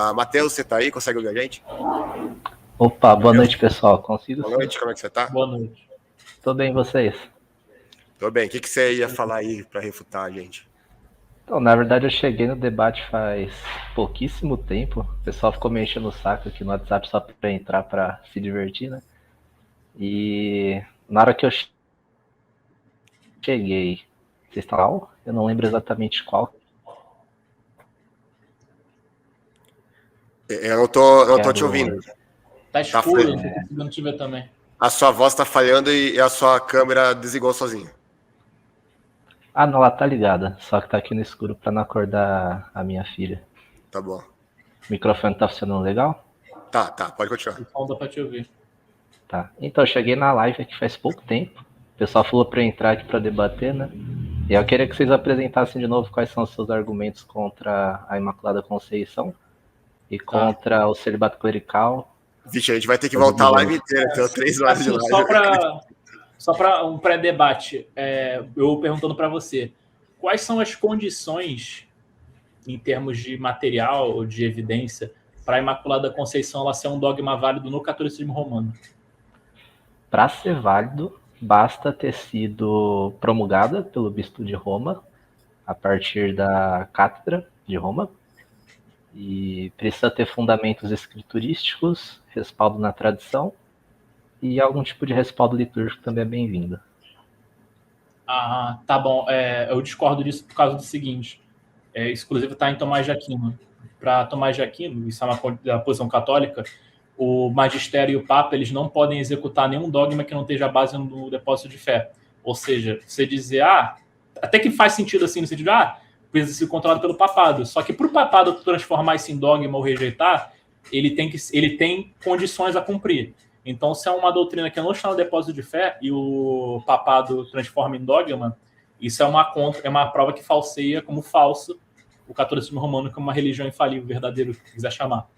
Matheus, você tá aí? Consegue ouvir a gente? Opa, boa noite, pessoal. Consigo Boa noite, como é que você tá? Boa noite. Tô bem, vocês? Tô bem. O que você ia falar aí pra refutar a gente? Então, na verdade, eu cheguei no debate faz pouquíssimo tempo. O pessoal ficou me enchendo o saco aqui no WhatsApp só pra entrar pra se divertir, né? E na hora que eu cheguei, vocês estão lá? Eu não lembro exatamente qual. Eu não tô te ouvindo. Tá escuro, não tô conseguindo te ver também. A sua voz tá falhando e a sua câmera desligou sozinha. Ah, não, ela tá ligada. Só que tá aqui no escuro pra não acordar a minha filha. Tá bom. O microfone tá funcionando legal? Tá, pode continuar. O som dá pra te ouvir. Tá. Então, eu cheguei na live aqui faz pouco tempo. O pessoal falou pra eu entrar aqui pra debater, né? E eu queria que vocês apresentassem de novo quais são os seus argumentos contra a Imaculada Conceição e contra o celibato clerical. Vixe, a gente vai ter que voltar a live inteira, então 3 horas de live. Só para um pré-debate, eu perguntando para você, quais são as condições, em termos de material ou de evidência, para a Imaculada Conceição ela ser um dogma válido no catolicismo romano? Para ser válido, basta ter sido promulgada pelo Bispo de Roma, a partir da Cátedra de Roma, e precisa ter fundamentos escriturísticos, respaldo na tradição, e algum tipo de respaldo litúrgico também é bem-vindo. Ah, tá bom. Eu discordo disso por causa do seguinte. Isso, inclusive, está em Tomás de Aquino. Para Tomás de Aquino, isso é uma posição católica, o magistério e o papa eles não podem executar nenhum dogma que não esteja base no depósito de fé. Ou seja, você dizer, até que faz sentido assim, no sentido de, precisa ser controlado pelo papado. Só que para o papado transformar isso em dogma ou rejeitar, ele tem condições a cumprir. Então, se é uma doutrina que não está no depósito de fé e o papado transforma em dogma, isso é uma prova que falseia como falso o catolicismo romano como uma religião infalível, verdadeiro, que quiser chamar.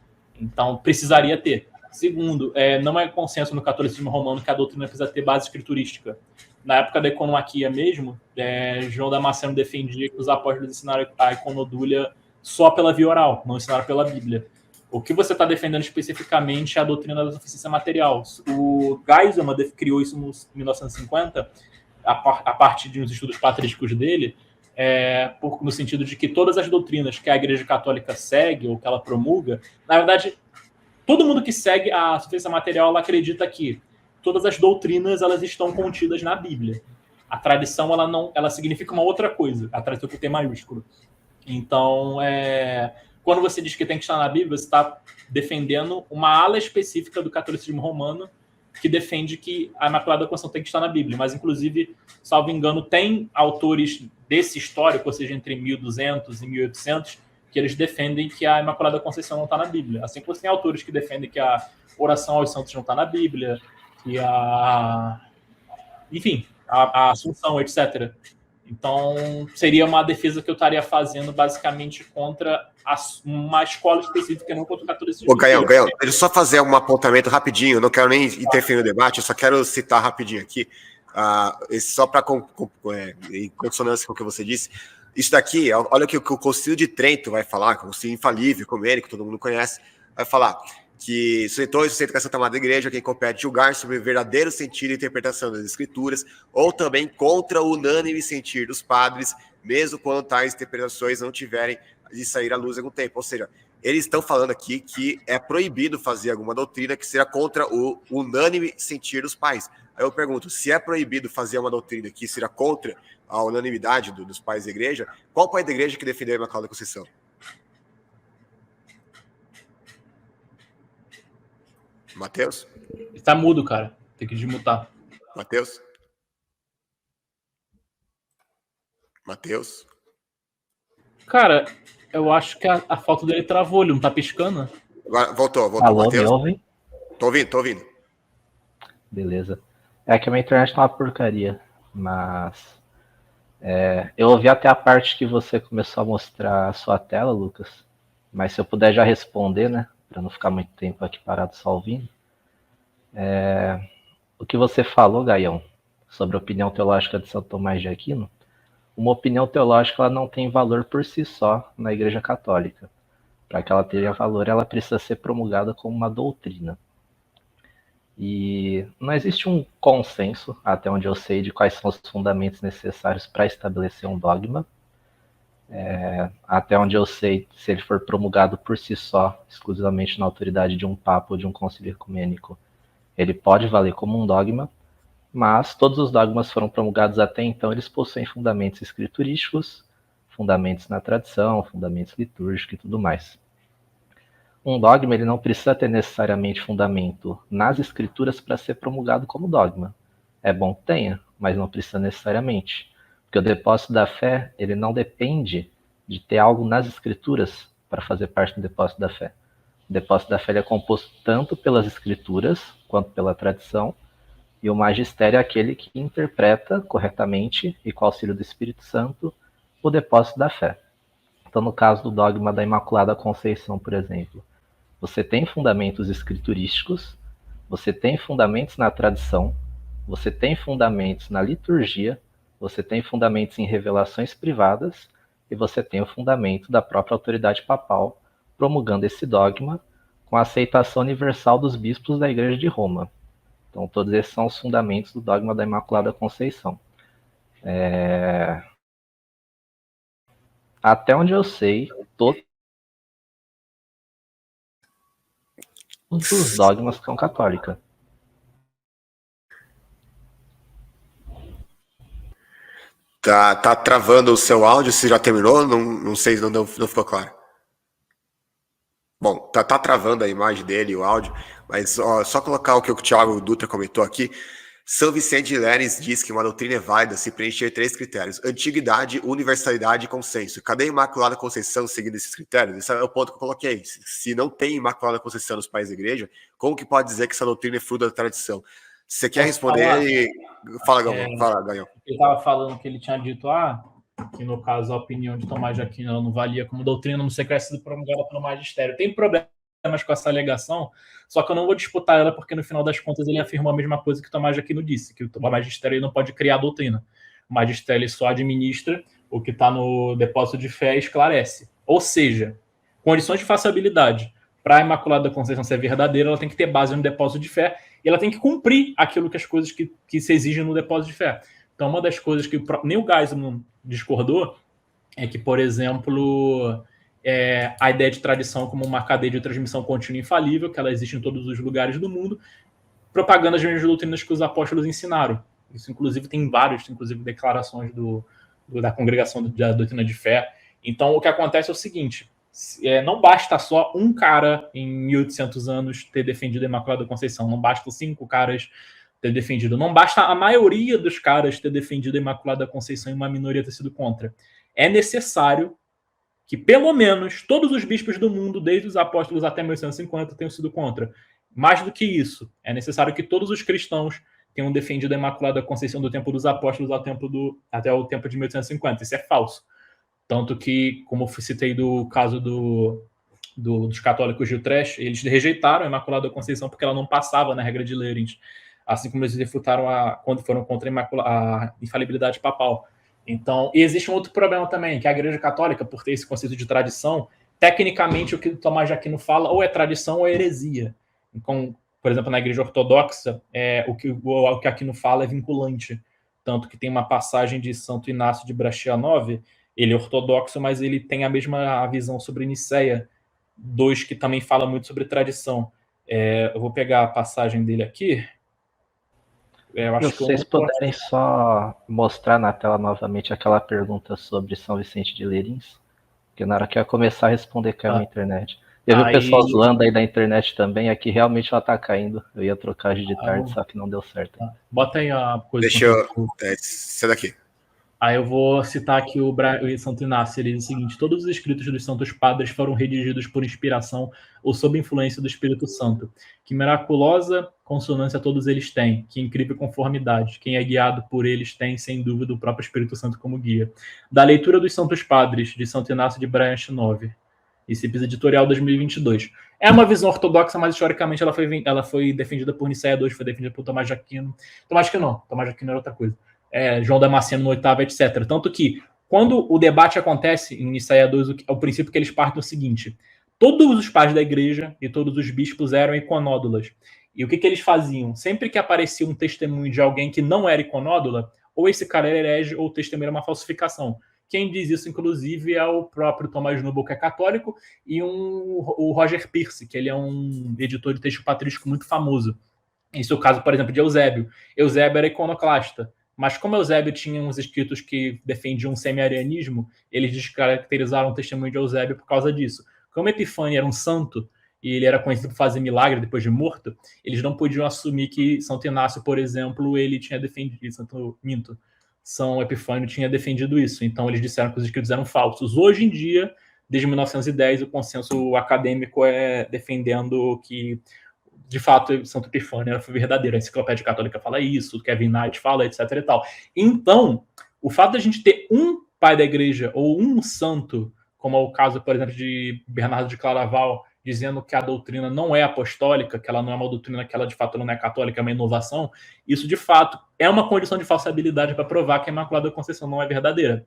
Então, precisaria ter. Segundo, não é consenso no catolicismo romano que a doutrina precisa ter base escriturística. Na época da economaquia mesmo, João Damasceno defendia que os apóstolos ensinaram a iconodúlia só pela via oral, não ensinaram pela Bíblia. O que você está defendendo especificamente é a doutrina da suficiência material. O Geiselman criou isso em 1950, a partir de uns estudos patrísticos dele, no sentido de que todas as doutrinas que a Igreja Católica segue ou que ela promulga, na verdade, todo mundo que segue a suficiência material ela acredita que todas as doutrinas elas estão contidas na Bíblia. A tradição ela significa uma outra coisa, a tradição com T maiúsculo. Então, quando você diz que tem que estar na Bíblia, você está defendendo uma ala específica do catolicismo romano que defende que a Imaculada Conceição tem que estar na Bíblia. Mas, inclusive, salvo engano, tem autores desse histórico, ou seja, entre 1200 e 1800, que eles defendem que a Imaculada Conceição não está na Bíblia. Assim como tem autores que defendem que a oração aos santos não está na Bíblia, que a Assunção, etc. Então, seria uma defesa que eu estaria fazendo basicamente contra uma escola específica, não contra o catolicismo. Ô, Gaião, deixa eu só fazer um apontamento rapidinho, eu não quero nem interferir no debate, eu só quero citar rapidinho aqui, só para em consonância com o que você disse. Isso daqui, olha o que o Concílio de Trento vai falar, que é um concílio infalível, ecumênico, todo mundo conhece, vai falar que sustenta a Santa Madre Igreja quem compete julgar sobre o verdadeiro sentido e interpretação das Escrituras, ou também contra o unânime sentir dos padres, mesmo quando tais interpretações não tiverem de sair à luz em algum tempo. Ou seja, eles estão falando aqui que é proibido fazer alguma doutrina que seja contra o unânime sentir dos pais. Aí eu pergunto, se é proibido fazer uma doutrina que seja contra a unanimidade dos pais da igreja, qual pai da igreja que defendeu a Imaculada Conceição? Matheus? Está mudo, cara. Tem que desmutar. Matheus? Matheus? Cara, eu acho que a foto dele travou, ele não tá piscando? Agora, voltou. Alô, Matheus? me ouvem? Tô ouvindo. Beleza. É que a minha internet tá uma porcaria, mas... eu ouvi até a parte que você começou a mostrar a sua tela, Lucas, mas se eu puder já responder, né, para não ficar muito tempo aqui parado só ouvindo. O que você falou, Gaião, sobre a opinião teológica de São Tomás de Aquino, uma opinião teológica ela não tem valor por si só na Igreja Católica. Para que ela tenha valor, ela precisa ser promulgada como uma doutrina. E não existe um consenso, até onde eu sei, de quais são os fundamentos necessários para estabelecer um dogma. Até onde eu sei, se ele for promulgado por si só, exclusivamente na autoridade de um papa ou de um concílio ecumênico, ele pode valer como um dogma, mas todos os dogmas foram promulgados até então, eles possuem fundamentos escriturísticos, fundamentos na tradição, fundamentos litúrgicos e tudo mais. Um dogma ele não precisa ter necessariamente fundamento nas escrituras para ser promulgado como dogma. É bom que tenha, mas não precisa necessariamente. Porque o depósito da fé ele não depende de ter algo nas escrituras para fazer parte do depósito da fé. O depósito da fé ele é composto tanto pelas escrituras quanto pela tradição, e o magistério é aquele que interpreta corretamente e com o auxílio do Espírito Santo o depósito da fé. Então, no caso do dogma da Imaculada Conceição, por exemplo, você tem fundamentos escriturísticos, você tem fundamentos na tradição, você tem fundamentos na liturgia, você tem fundamentos em revelações privadas e você tem o fundamento da própria autoridade papal promulgando esse dogma com a aceitação universal dos bispos da Igreja de Roma. Então, todos esses são os fundamentos do dogma da Imaculada Conceição. Até onde eu sei, todos os dogmas são católicos. Tá travando o seu áudio, se já terminou? Não sei, não ficou claro. Bom, tá travando a imagem dele, o áudio, mas só colocar o que o Thiago Dutra comentou aqui. São Vicente de Lerins diz que uma doutrina é válida se preencher 3 critérios: antiguidade, universalidade e consenso. Cadê a Imaculada Conceição seguindo esses critérios? Esse é o ponto que eu coloquei. Se não tem Imaculada Conceição nos pais da igreja, como que pode dizer que essa doutrina é fruto da tradição? Se você quer responder, fala, Gaião. Ele estava falando que ele tinha dito, que no caso a opinião de Tomás de Aquino ela não valia como doutrina, não sei que tivesse sido promulgada pelo magistério. Tem problemas com essa alegação, só que eu não vou disputar ela, porque no final das contas ele afirmou a mesma coisa que Tomás de Aquino disse, que o magistério não pode criar doutrina. O magistério só administra o que está no depósito de fé e esclarece. Ou seja, condições de faciabilidade para a Imaculada Conceição ser verdadeira, ela tem que ter base no depósito de fé e ela tem que cumprir aquilo que as coisas que se exigem no depósito de fé. Então, uma das coisas que nem o Geisman discordou é que, por exemplo, a ideia de tradição como uma cadeia de transmissão contínua e infalível, que ela existe em todos os lugares do mundo, propagando as mesmas doutrinas que os apóstolos ensinaram. Isso, inclusive, tem várias, inclusive, declarações da Congregação da Doutrina de Fé. Então, o que acontece é o seguinte, não basta só um cara em 1800 anos ter defendido a Imaculada Conceição, não basta 5 caras ter defendido, não basta a maioria dos caras ter defendido a Imaculada Conceição e uma minoria ter sido contra. É necessário que pelo menos todos os bispos do mundo, desde os apóstolos até 1850, tenham sido contra. Mais do que isso, é necessário que todos os cristãos tenham defendido a Imaculada Conceição do tempo dos apóstolos até o tempo de 1850. Isso é falso. Tanto que, como eu citei do caso dos católicos de Utrecht, eles rejeitaram a Imaculada Conceição porque ela não passava na regra de Lerins, assim como eles refutaram quando foram contra a infalibilidade papal. Então, e existe um outro problema também, que a Igreja Católica, por ter esse conceito de tradição, tecnicamente o que o Tomás de Aquino fala ou é tradição ou é heresia. Então, por exemplo, na Igreja Ortodoxa, o que Aquino fala é vinculante. Tanto que tem uma passagem de Santo Inácio de Brastianov, ele é ortodoxo, mas ele tem a mesma visão sobre Nicéia 2, que também fala muito sobre tradição. Eu vou pegar a passagem dele aqui. Se vocês puderem só mostrar na tela novamente aquela pergunta sobre São Vicente de Lerins, porque na hora que eu começar a responder caiu na internet. Eu vi o pessoal zoando aí da internet também, aqui realmente ela tá caindo. Eu ia trocar de tarde, só que não deu certo. Bota aí a coisa. Deixa eu... Essa daqui. Aí eu vou citar aqui o Santo Inácio. Ele diz o seguinte: todos os escritos dos santos padres foram redigidos por inspiração ou sob influência do Espírito Santo. Que miraculosa consonância todos eles têm, que incrível conformidade. Quem é guiado por eles tem, sem dúvida, o próprio Espírito Santo como guia. Da leitura dos santos padres, de Santo Inácio de Brastianov, Recipes Editorial 2022. É uma visão ortodoxa, mas historicamente ela foi defendida por Nicéia II, foi defendida por Tomás de Aquino. Tomás de Aquino era outra coisa. João Damasceno no 8º, etc. Tanto que, quando o debate acontece em Nicéia II, o princípio que eles partem é o seguinte: todos os pais da igreja e todos os bispos eram iconódulas. E o que eles faziam? Sempre que aparecia um testemunho de alguém que não era iconódula, ou esse cara era herege, ou o testemunho era uma falsificação. Quem diz isso, inclusive, é o próprio Thomas Noble, que é católico, e o Roger Pierce, que ele é um editor de texto patrístico muito famoso. Esse é o caso, por exemplo, de Eusébio. Eusébio era iconoclasta, mas como Eusébio tinha uns escritos que defendiam o semi-arianismo, eles descaracterizaram o testemunho de Eusébio por causa disso. Como Epifânio era um santo, e ele era conhecido por fazer milagre depois de morto, eles não podiam assumir que Santo Inácio, por exemplo, ele tinha defendido, São Epifânio tinha defendido isso. Então eles disseram que os escritos eram falsos. Hoje em dia, desde 1910, o consenso acadêmico é defendendo que, de fato, Santo Epifânio era verdadeiro. A Enciclopédia Católica fala isso, Kevin Knight fala, etc. e tal. Então, o fato de a gente ter um pai da igreja ou um santo, como é o caso, por exemplo, de Bernardo de Claraval, dizendo que a doutrina não é apostólica, que ela não é uma doutrina, que ela de fato não é católica, é uma inovação, isso de fato é uma condição de falsibilidade para provar que a Imaculada Conceição não é verdadeira.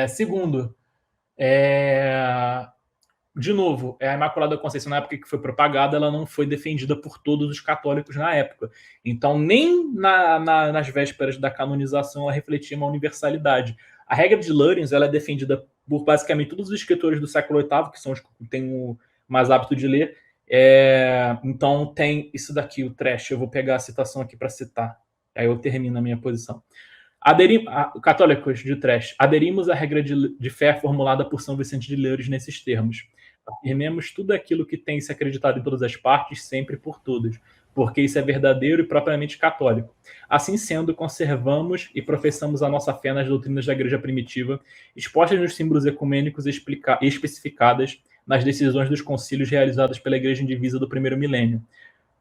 Segundo, de novo, a Imaculada Conceição, na época que foi propagada, ela não foi defendida por todos os católicos na época. Então, nem nas vésperas da canonização ela refletia uma universalidade. A regra de Lurens, ela é defendida por basicamente todos os escritores do século VIII, que são os que têm o mais hábito de ler. Então, tem isso daqui, o Trash. Eu vou pegar a citação aqui para citar. Aí eu termino a minha posição. Católicos de Trash, aderimos à regra de fé formulada por São Vicente de Lures nesses termos. Afirmemos tudo aquilo que tem se acreditado em todas as partes, sempre por todos, porque isso é verdadeiro e propriamente católico. Assim sendo, conservamos e professamos a nossa fé nas doutrinas da Igreja primitiva, expostas nos símbolos ecumênicos e especificadas nas decisões dos concílios realizados pela Igreja Indivisa do primeiro milênio.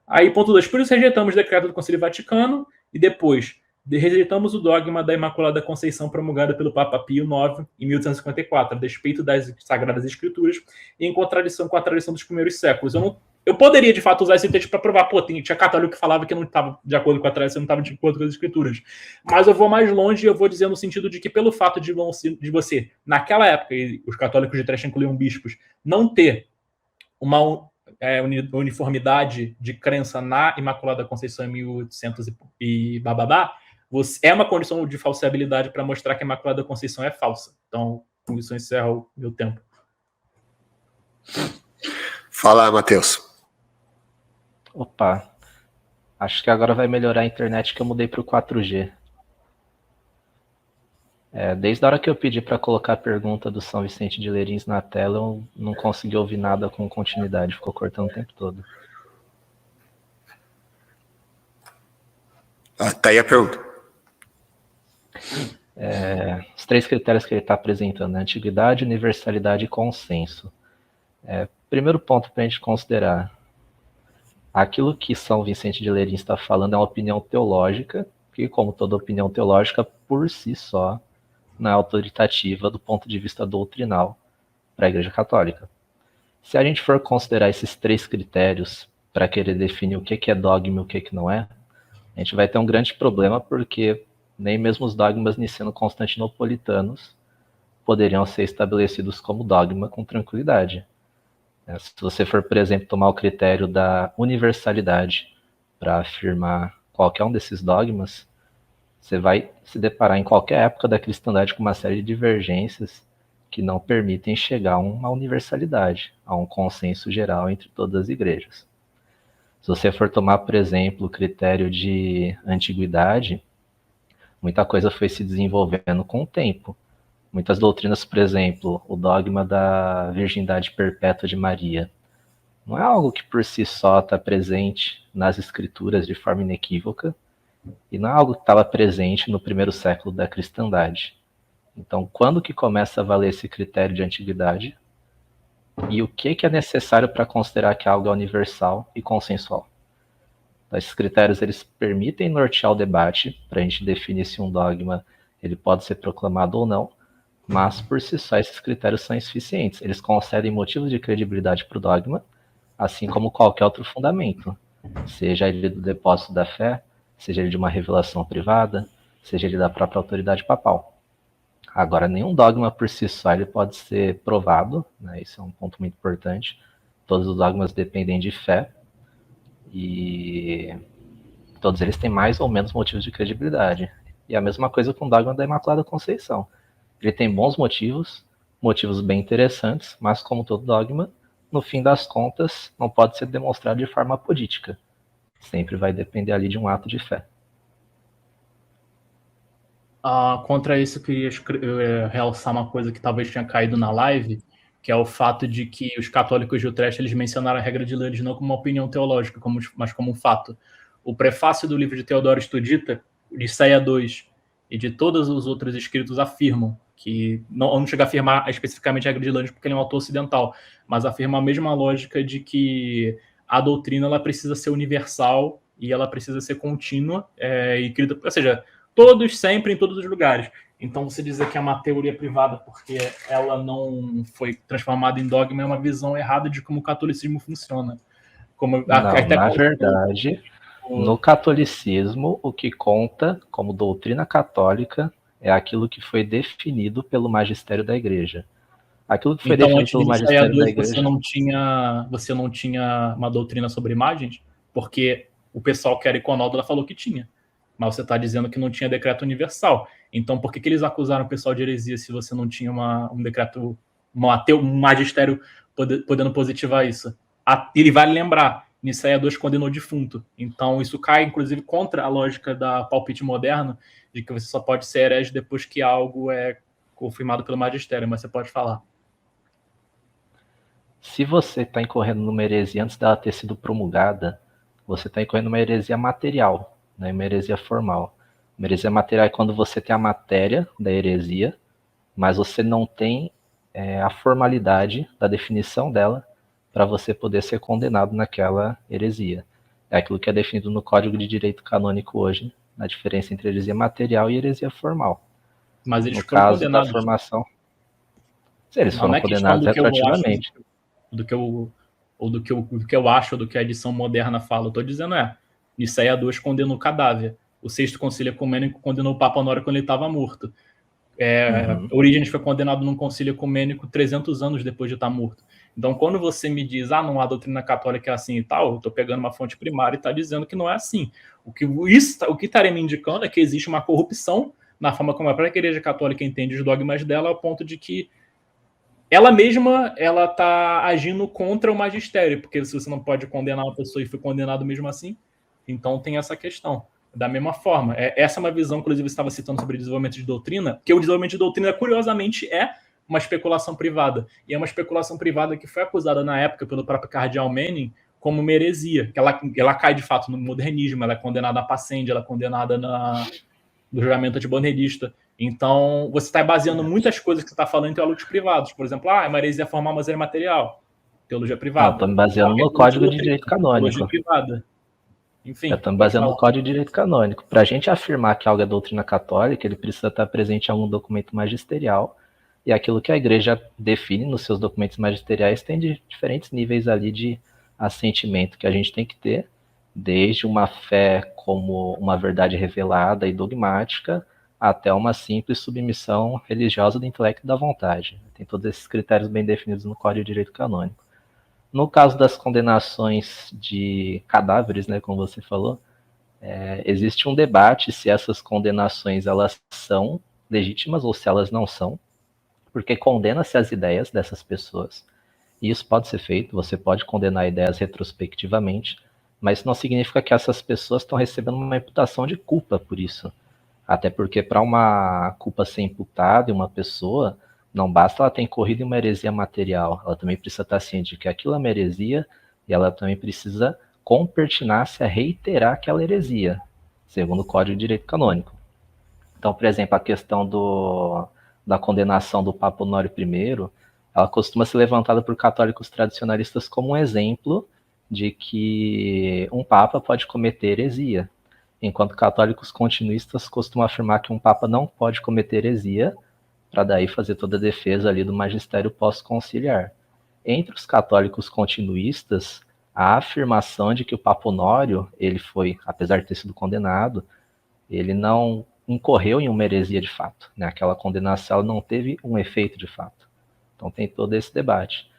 Aí, ponto 2. Por isso rejeitamos o decreto do Concílio Vaticano e depois rejeitamos o dogma da Imaculada Conceição promulgado pelo Papa Pio IX em 1854, a despeito das Sagradas Escrituras e em contradição com a tradição dos primeiros séculos. Eu poderia, de fato, usar esse texto para provar, tinha católico que falava que não estava de acordo com a tradição, não estava de acordo com as Escrituras. Mas eu vou mais longe e eu vou dizer no sentido de que, pelo fato de você, naquela época, e os católicos de Trash incluíam bispos, não ter uma uniformidade de crença na Imaculada Conceição em 1800 e bababá, é uma condição de falsibilidade para mostrar que a Imaculada Conceição é falsa. Então, com isso eu encerro o meu tempo. Fala, Matheus. Opa, acho que agora vai melhorar a internet que eu mudei para o 4G. Desde a hora que eu pedi para colocar a pergunta do São Vicente de Lérins na tela, eu não consegui ouvir nada com continuidade, ficou cortando o tempo todo. Tá aí a pergunta. Os 3 critérios que ele está apresentando, né? Antiguidade, universalidade e consenso. Primeiro ponto para a gente considerar, aquilo que São Vicente de Lérins está falando é uma opinião teológica, que, como toda opinião teológica, por si só, não é autoritativa do ponto de vista doutrinal para a Igreja Católica. Se a gente for considerar esses 3 critérios para querer definir o que é dogma e o que não é, a gente vai ter um grande problema, porque nem mesmo os dogmas niceno-constantinopolitanos poderiam ser estabelecidos como dogma com tranquilidade. Se você for, por exemplo, tomar o critério da universalidade para afirmar qualquer um desses dogmas, você vai se deparar em qualquer época da cristandade com uma série de divergências que não permitem chegar a uma universalidade, a um consenso geral entre todas as igrejas. Se você for tomar, por exemplo, o critério de antiguidade, muita coisa foi se desenvolvendo com o tempo. Muitas doutrinas, por exemplo, o dogma da virgindade perpétua de Maria, não é algo que por si só está presente nas escrituras de forma inequívoca, e não é algo que estava presente no primeiro século da cristandade. Então, quando que começa a valer esse critério de antiguidade? E o que é necessário para considerar que algo é universal e consensual? Então, esses critérios eles permitem nortear o debate para a gente definir se um dogma ele pode ser proclamado ou não, mas por si só esses critérios são insuficientes. Eles concedem motivos de credibilidade para o dogma, assim como qualquer outro fundamento, seja ele do depósito da fé, seja ele de uma revelação privada, seja ele da própria autoridade papal. Agora, nenhum dogma por si só ele pode ser provado, né? Isso é um ponto muito importante. Todos os dogmas dependem de fé e todos eles têm mais ou menos motivos de credibilidade. E a mesma coisa com o dogma da Imaculada Conceição. Ele tem bons motivos, motivos bem interessantes, mas como todo dogma, no fim das contas, não pode ser demonstrado de forma apodítica. Sempre vai depender ali de um ato de fé. Contra isso, eu queria realçar uma coisa que talvez tenha caído na live, que é o fato de que os católicos de Utrecht eles mencionaram a regra de Lewis não como uma opinião teológica, mas como um fato. O prefácio do livro de Teodoro Estudita, de Ceia 2, e de todos os outros escritos afirmam que, não chega a afirmar especificamente a regra de Lewis porque ele é um autor ocidental, mas afirma a mesma lógica de que a doutrina ela precisa ser universal e ela precisa ser contínua, ou seja, todos, sempre, em todos os lugares. Então, você dizer que é uma teoria privada porque ela não foi transformada em dogma é uma visão errada de como o catolicismo funciona. Na verdade, no catolicismo, o que conta como doutrina católica é aquilo que foi definido pelo magistério da igreja. Aquilo que foi definido pelo magistério da igreja... Você não tinha uma doutrina sobre imagens? Porque o pessoal que era iconódromo falou que tinha. Mas você está dizendo que não tinha decreto universal. Então, por que eles acusaram o pessoal de heresia se você não tinha um decreto, um magistério podendo positivar isso? Ele vale lembrar, Nicéia 2 condenou defunto. Então, isso cai, inclusive, contra a lógica da palpite moderno, de que você só pode ser herege depois que algo é confirmado pelo magistério. Mas você pode falar. Se você está incorrendo numa heresia antes dela ter sido promulgada, você está incorrendo numa heresia material, né, uma heresia formal. Uma heresia material é quando você tem a matéria da heresia, mas você não tem a formalidade da definição dela para você poder ser condenado naquela heresia. É aquilo que é definido no Código de Direito Canônico hoje, na diferença entre heresia material e heresia formal. Mas eles no foram caso condenados. Da formação, eles foram condenados retroativamente. Do que eu acho, ou do que a edição moderna fala. Eu estou dizendo Nicéia 2 condenou o cadáver. O Sexto Concílio Ecumênico condenou o Papa Honório quando ele estava morto. Orígenes foi condenado num concílio ecumênico 300 anos depois de estar morto. Então, quando você me diz, não há doutrina católica é assim e tal, eu estou pegando uma fonte primária e está dizendo que não é assim. O que estaria me indicando é que existe uma corrupção na forma como a própria Igreja Católica entende os dogmas dela, ao ponto de que ela mesma está agindo contra o magistério, porque se você não pode condenar uma pessoa e foi condenado mesmo assim, então tem essa questão. Da mesma forma, essa é uma visão, inclusive, você estava citando sobre desenvolvimento de doutrina, que o desenvolvimento de doutrina, curiosamente, é uma especulação privada. E é uma especulação privada que foi acusada na época pelo próprio cardeal Manning como uma heresia, que ela cai, de fato, no modernismo, ela é condenada à passende, ela é condenada no julgamento antibandeirista. Então, você está baseando muitas coisas que você está falando em teólogos privados. Por exemplo, é uma heresia formal, mas é material. Teologia privada. Estou me baseando no Código de Direito Canônico. Teologia privada. Enfim. Eu estou me baseando no Código de Direito Canônico. Para a gente afirmar que algo é doutrina católica, ele precisa estar presente em algum documento magisterial. E aquilo que a igreja define nos seus documentos magisteriais tem diferentes níveis ali de assentimento que a gente tem que ter, desde uma fé como uma verdade revelada e dogmática, até uma simples submissão religiosa do intelecto e da vontade. Tem todos esses critérios bem definidos no Código de Direito Canônico. No caso das condenações de cadáveres, né, como você falou, existe um debate se essas condenações elas são legítimas ou se elas não são, porque condena-se as ideias dessas pessoas. E isso pode ser feito, você pode condenar ideias retrospectivamente, mas não significa que essas pessoas estão recebendo uma imputação de culpa por isso. Até porque para uma culpa ser imputada em uma pessoa, não basta ela ter incorrido em uma heresia material, ela também precisa estar ciente de que aquilo é uma heresia e ela também precisa com pertinácia reiterar aquela heresia, segundo o Código de Direito Canônico. Então, por exemplo, a questão da condenação do Papa Honório I, ela costuma ser levantada por católicos tradicionalistas como um exemplo de que um Papa pode cometer heresia, enquanto católicos continuistas costumam afirmar que um Papa não pode cometer heresia, para daí fazer toda a defesa ali do magistério pós-conciliar. Entre os católicos continuistas, a afirmação de que o Papa Honório, ele foi, apesar de ter sido condenado, ele não incorreu em uma heresia de fato, né? Aquela condenação não teve um efeito de fato. Então tem todo esse debate.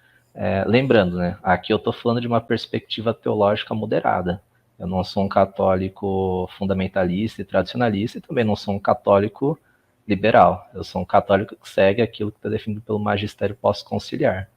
Lembrando, né? Aqui eu estou falando de uma perspectiva teológica moderada. Eu não sou um católico fundamentalista e tradicionalista, e também não sou um católico liberal. Eu sou um católico que segue aquilo que está definido pelo magistério pós-conciliar.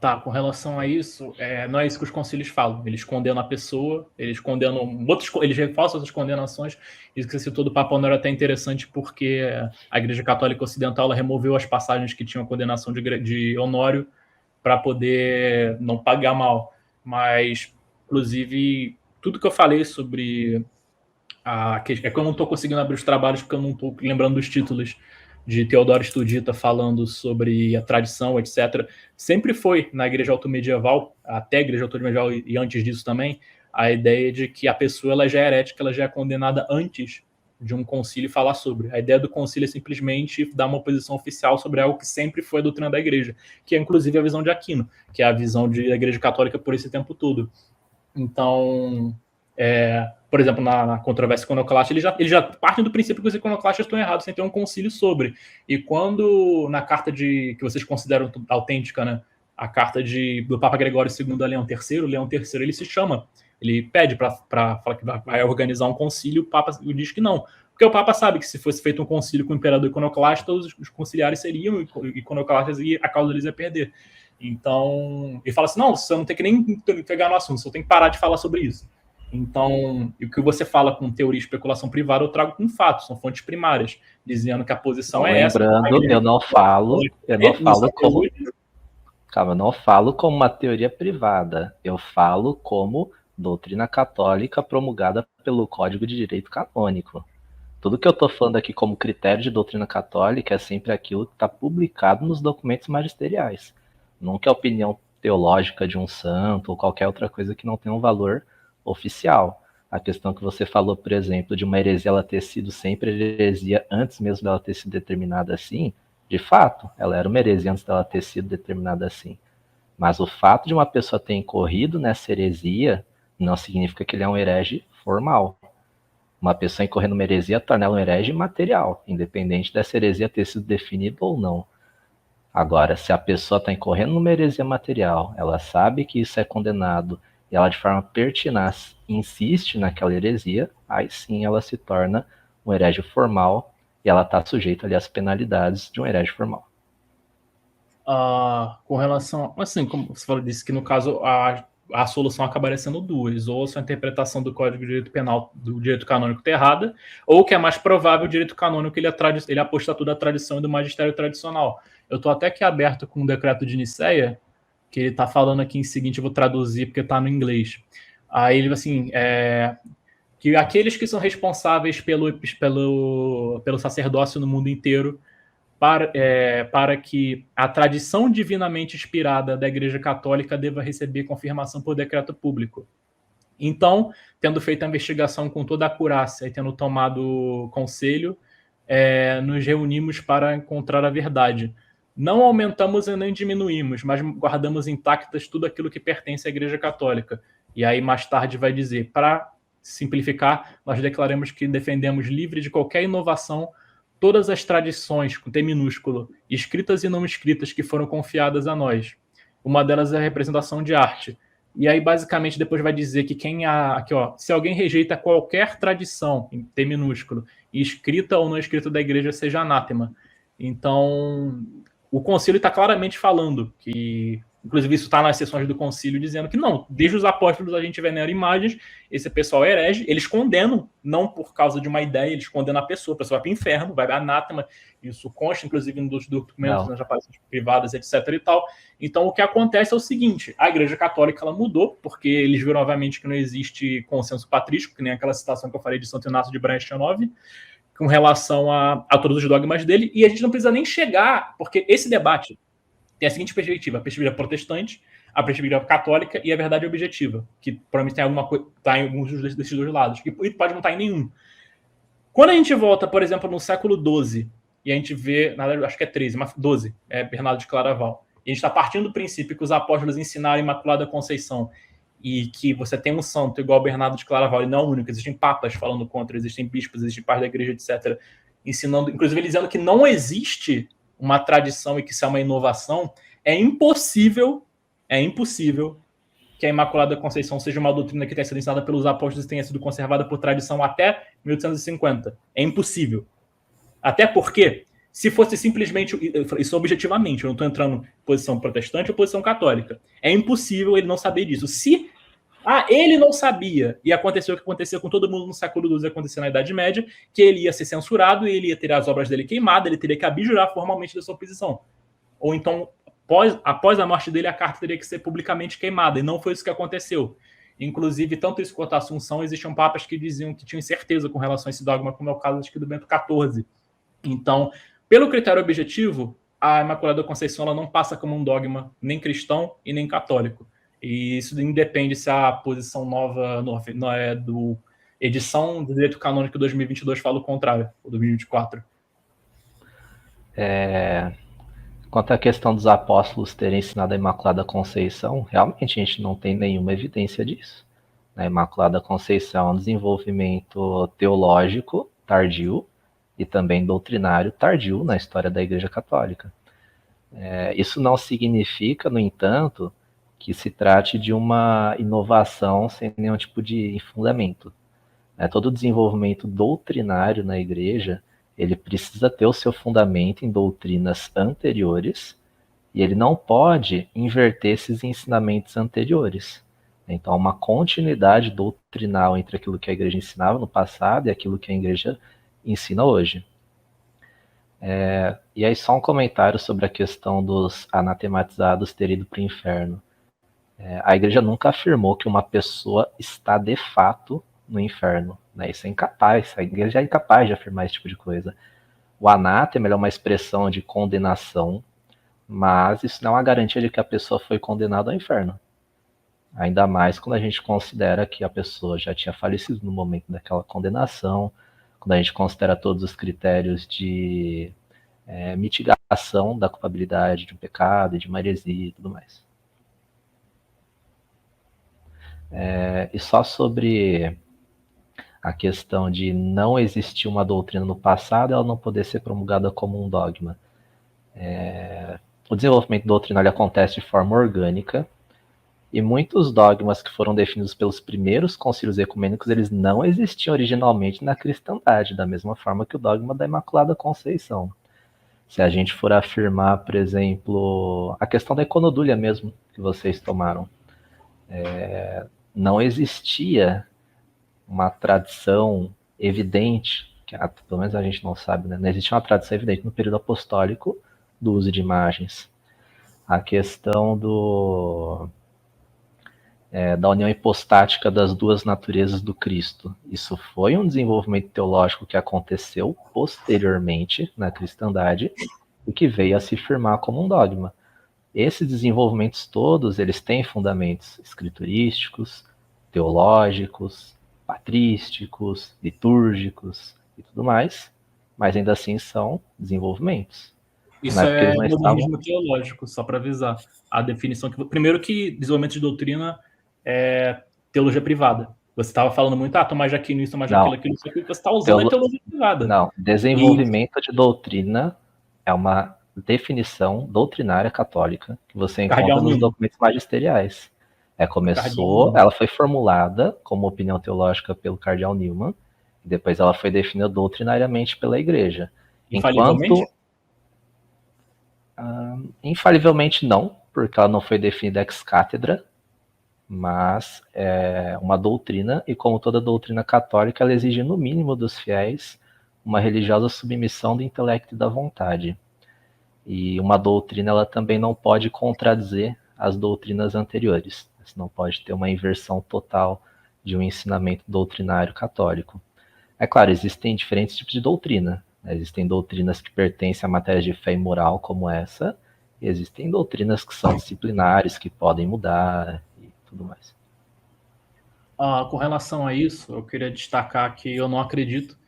Tá, com relação a isso, não é isso que os concílios falam. Eles condenam a pessoa, eles condenam eles reforçam essas condenações. Isso que você citou do Papa Honório é até interessante, porque a Igreja Católica Ocidental ela removeu as passagens que tinham a condenação de Honório para poder não pagar mal. Mas, inclusive, tudo que eu falei sobre que eu não estou conseguindo abrir os trabalhos porque eu não estou lembrando dos títulos de Teodoro Studita falando sobre a tradição, etc. Sempre foi na Igreja Automedieval, até a Igreja Automedieval e antes disso também, a ideia de que a pessoa ela já é herética, ela já é condenada antes de um concílio falar sobre. A ideia do concílio é simplesmente dar uma posição oficial sobre algo que sempre foi a doutrina da Igreja, que é inclusive a visão de Aquino, que é a visão da Igreja Católica por esse tempo todo. Então, por exemplo, na controvérsia iconoclasta, eles já partem do princípio que os iconoclastas estão errados sem ter um concílio sobre. E quando, na carta que vocês consideram autêntica, né, a carta do Papa Gregório II a Leão III, ele se chama, ele pede para falar que vai organizar um concílio, o Papa diz que não. Porque o Papa sabe que se fosse feito um concílio com o imperador iconoclasta, os conciliares seriam iconoclastas e a causa deles ia perder. Então, ele fala assim, não, você não tem que nem pegar no assunto, você tem que parar de falar sobre isso. Então, o que você fala com teoria e especulação privada, eu trago com fatos, são fontes primárias, dizendo que a posição é essa. Lembrando, eu não falo como... Calma, eu não falo como uma teoria privada, eu falo como doutrina católica promulgada pelo Código de Direito Canônico. Tudo que eu estou falando aqui como critério de doutrina católica é sempre aquilo que está publicado nos documentos magisteriais. Nunca é opinião teológica de um santo ou qualquer outra coisa que não tenha um valor oficial. A questão que você falou, por exemplo, de uma heresia ela ter sido sempre heresia antes mesmo dela ter sido determinada assim, de fato, ela era uma heresia antes dela ter sido determinada assim. Mas o fato de uma pessoa ter incorrido nessa heresia não significa que ele é um herege formal. Uma pessoa incorrendo numa heresia torna ela um herege material, independente dessa heresia ter sido definida ou não. Agora, se a pessoa está incorrendo numa heresia material, ela sabe que isso é condenado, e ela de forma pertinaz insiste naquela heresia, aí sim ela se torna um herege formal e ela está sujeita ali às penalidades de um herege formal. Com relação, assim, como você falou, disse que no caso a solução acabaria sendo duas, ou a sua interpretação do Código de Direito Penal do direito canônico está errada, ou que é mais provável o direito canônico ele apostatu da tradição e do magistério tradicional. Eu estou até aqui aberto com o decreto de Nicéia, que ele está falando aqui em seguinte, eu vou traduzir porque está no inglês. Aí ele, assim, que aqueles que são responsáveis pelo sacerdócio no mundo inteiro, para que a tradição divinamente inspirada da Igreja Católica deva receber confirmação por decreto público. Então, tendo feito a investigação com toda a acurácia e tendo tomado conselho, nos reunimos para encontrar a verdade. Não aumentamos e nem diminuímos, mas guardamos intactas tudo aquilo que pertence à Igreja Católica. E aí, mais tarde, vai dizer, para simplificar, nós declaramos que defendemos livre de qualquer inovação todas as tradições, com T minúsculo, escritas e não escritas, que foram confiadas a nós. Uma delas é a representação de arte. E aí, basicamente, depois vai dizer que se alguém rejeita qualquer tradição, em T minúsculo, escrita ou não escrita da igreja, seja anátema. Então, o concílio está claramente falando que, inclusive isso está nas sessões do concílio, dizendo que não, desde os apóstolos a gente venera imagens, esse pessoal é herege, eles condenam, não por causa de uma ideia, eles condenam a pessoa vai para o inferno, vai para anátema, isso consta, inclusive, nos documentos, nas aparições privadas, etc. e tal. Então, o que acontece é o seguinte, a Igreja Católica ela mudou, porque eles viram, obviamente, que não existe consenso patrístico, que nem aquela citação que eu falei de Santo Inácio de Brest-Chateauneuf, com relação a todos os dogmas dele, e a gente não precisa nem chegar, porque esse debate tem a seguinte perspectiva, a perspectiva protestante, a perspectiva católica e a verdade objetiva, que provavelmente tem alguma coisa, está em alguns desses dois lados, e pode não estar em nenhum. Quando a gente volta, por exemplo, no século XII, e a gente vê, na verdade, acho que é 13, mas 12, Bernardo de Claraval, e a gente está partindo do princípio que os apóstolos ensinaram a Imaculada Conceição, e que você tem um santo igual Bernardo de Claraval, ele não é o único, existem papas falando contra, existem bispos, existem pais da igreja, etc., ensinando, inclusive ele dizendo que não existe uma tradição e que isso é uma inovação, é impossível que a Imaculada Conceição seja uma doutrina que tenha sido ensinada pelos apóstolos e tenha sido conservada por tradição até 1850. É impossível. Até porque, se fosse simplesmente, isso objetivamente, eu não estou entrando em posição protestante ou posição católica, é impossível ele não saber disso. Se ele não sabia, e aconteceu o que aconteceu com todo mundo no século XII e aconteceu na Idade Média, que ele ia ser censurado, e ele ia ter as obras dele queimadas, ele teria que abjurar formalmente da sua posição. Ou então, após a morte dele, a carta teria que ser publicamente queimada, e não foi isso que aconteceu. Inclusive, tanto isso quanto a Assunção, existiam papas que diziam que tinham certeza com relação a esse dogma, como é o caso, acho que, do Bento XIV. Então, pelo critério objetivo, a Imaculada Conceição ela não passa como um dogma nem cristão e nem católico. E isso independe se a posição nova do edição do Direito Canônico 2022 fala o contrário, ou 2024. Quanto à questão dos apóstolos terem ensinado a Imaculada Conceição, realmente a gente não tem nenhuma evidência disso. A Imaculada Conceição é um desenvolvimento teológico tardio e também doutrinário tardio na história da Igreja Católica. Isso não significa, no entanto, que se trate de uma inovação sem nenhum tipo de fundamento. Todo desenvolvimento doutrinário na Igreja, ele precisa ter o seu fundamento em doutrinas anteriores e ele não pode inverter esses ensinamentos anteriores. Então, uma continuidade doutrinal entre aquilo que a Igreja ensinava no passado e aquilo que a Igreja ensina hoje. E aí só um comentário sobre a questão dos anatematizados terem ido para o inferno. A Igreja nunca afirmou que uma pessoa está de fato no inferno. Isso é incapaz, a Igreja é incapaz de afirmar esse tipo de coisa. O anátema é uma expressão de condenação, mas isso não é uma garantia de que a pessoa foi condenada ao inferno. Ainda mais quando a gente considera que a pessoa já tinha falecido no momento daquela condenação, quando a gente considera todos os critérios de mitigação da culpabilidade de um pecado, de uma heresia e tudo mais. E só sobre a questão de não existir uma doutrina no passado, ela não poder ser promulgada como um dogma. O desenvolvimento doutrinário acontece de forma orgânica, e muitos dogmas que foram definidos pelos primeiros concílios ecumênicos, eles não existiam originalmente na cristandade, da mesma forma que o dogma da Imaculada Conceição. Se a gente for afirmar, por exemplo, a questão da iconodúlia mesmo, que vocês tomaram, não existia uma tradição evidente, que pelo menos a gente não sabe, né? Não existia uma tradição evidente no período apostólico do uso de imagens. A questão da união hipostática das duas naturezas do Cristo. Isso foi um desenvolvimento teológico que aconteceu posteriormente na cristandade e que veio a se firmar como um dogma. Esses desenvolvimentos todos, eles têm fundamentos escriturísticos, teológicos, patrísticos, litúrgicos e tudo mais, mas ainda assim são desenvolvimentos. Isso é modernismo teológico, só para avisar. A definição que... Primeiro que desenvolvimento de doutrina é teologia privada. Você estava falando muito, Tomás de Aquino, isso, Tomás de Aquino, isso aqui, que você está usando é teologia privada. Não, desenvolvimento de doutrina é uma definição doutrinária católica que você encontra nos documentos magisteriais. Ela foi formulada como opinião teológica pelo Cardeal Newman, e depois ela foi definida doutrinariamente pela Igreja. Infalivelmente não, porque ela não foi definida ex cátedra, mas é uma doutrina, e como toda doutrina católica, ela exige no mínimo dos fiéis uma religiosa submissão do intelecto e da vontade. E uma doutrina, ela também não pode contradizer as doutrinas anteriores. Você não pode ter uma inversão total de um ensinamento doutrinário católico. É claro, existem diferentes tipos de doutrina. Existem doutrinas que pertencem a matérias de fé e moral como essa, e existem doutrinas que são disciplinares, que podem mudar e tudo mais. Com relação a isso, eu queria destacar que eu não acredito.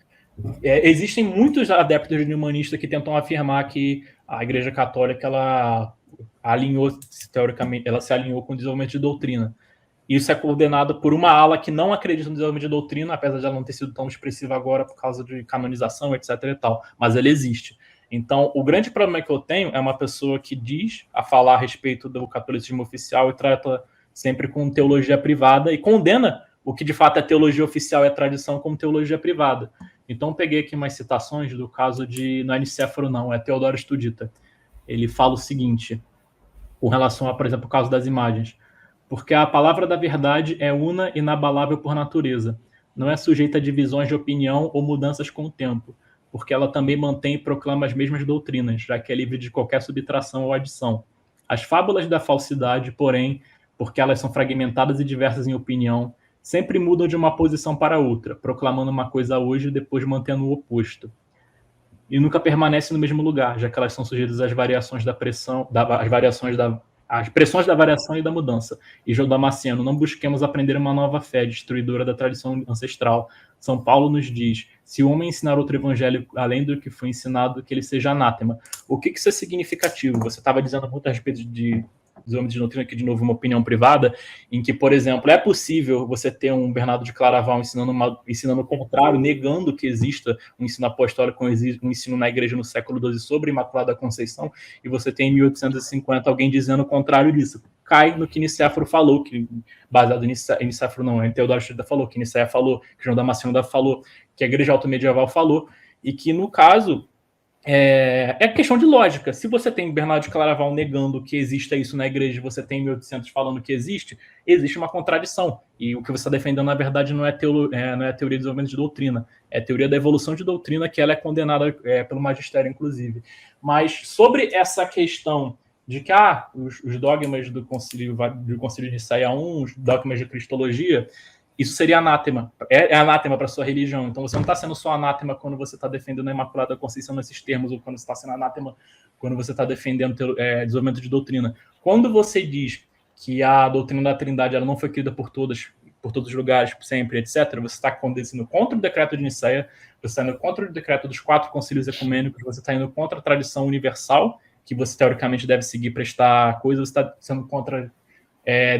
Existem muitos adeptos humanistas que tentam afirmar que a Igreja Católica ela alinhou, teoricamente, ela se alinhou com o desenvolvimento de doutrina. Isso é coordenado por uma ala que não acredita no desenvolvimento de doutrina, apesar de ela não ter sido tão expressiva agora por causa de canonização, etc. e tal, mas ela existe. Então, o grande problema que eu tenho é uma pessoa que diz a falar a respeito do catolicismo oficial e trata sempre com teologia privada e condena o que de fato é teologia oficial e a tradição como teologia privada. Então, peguei aqui umas citações do caso de... Não é Nicéforo, não, é Teodoro Estudita. Ele fala o seguinte, com relação a, por exemplo, o caso das imagens. Porque a palavra da verdade é una e inabalável por natureza. Não é sujeita a divisões de opinião ou mudanças com o tempo, porque ela também mantém e proclama as mesmas doutrinas, já que é livre de qualquer subtração ou adição. As fábulas da falsidade, porém, porque elas são fragmentadas e diversas em opinião, sempre mudam de uma posição para outra, proclamando uma coisa hoje e depois mantendo o oposto. E nunca permanecem no mesmo lugar, já que elas são sujeitas às variações da pressão, as pressões da variação e da mudança. E João Damasceno, não busquemos aprender uma nova fé, destruidora da tradição ancestral. São Paulo nos diz, se o homem ensinar outro evangelho além do que foi ensinado, que ele seja anátema. O que isso é significativo? Você estava dizendo muito a respeito de desenvolvimento de doutrina, aqui de novo uma opinião privada, em que, por exemplo, é possível você ter um Bernardo de Claraval ensinando o contrário, negando que exista um ensino apostólico, um ensino na igreja no século XII sobre a Imaculada Conceição, e você tem em 1850 alguém dizendo o contrário disso. Cai no que Nicéforo falou, que baseado em Nicéforo não, Teodoro Estudita falou, que Nicéia falou, que João Damasceno falou, que a igreja alto-medieval falou, e que, no caso, é questão de lógica. Se você tem Bernardo de Claraval negando que exista isso na igreja, você tem 1800 falando que existe uma contradição. E o que você está defendendo, na verdade, não é teoria de desenvolvimento de doutrina, é teoria da evolução de doutrina, que ela é condenada pelo magistério, inclusive. Mas sobre essa questão de que os dogmas do Concílio de Nicéia I, os dogmas de Cristologia, isso seria anátema. É anátema para sua religião. Então você não está sendo só anátema quando você está defendendo a Imaculada Conceição nesses termos, ou quando você está sendo anátema quando você está defendendo desenvolvimento de doutrina. Quando você diz que a doutrina da Trindade ela não foi querida por todos os lugares, sempre, etc., você está indo contra o decreto de Nicéia, você está indo contra o decreto dos 4 concílios ecumênicos, você está indo contra a tradição universal, que você teoricamente deve seguir para prestar coisas, você está sendo contra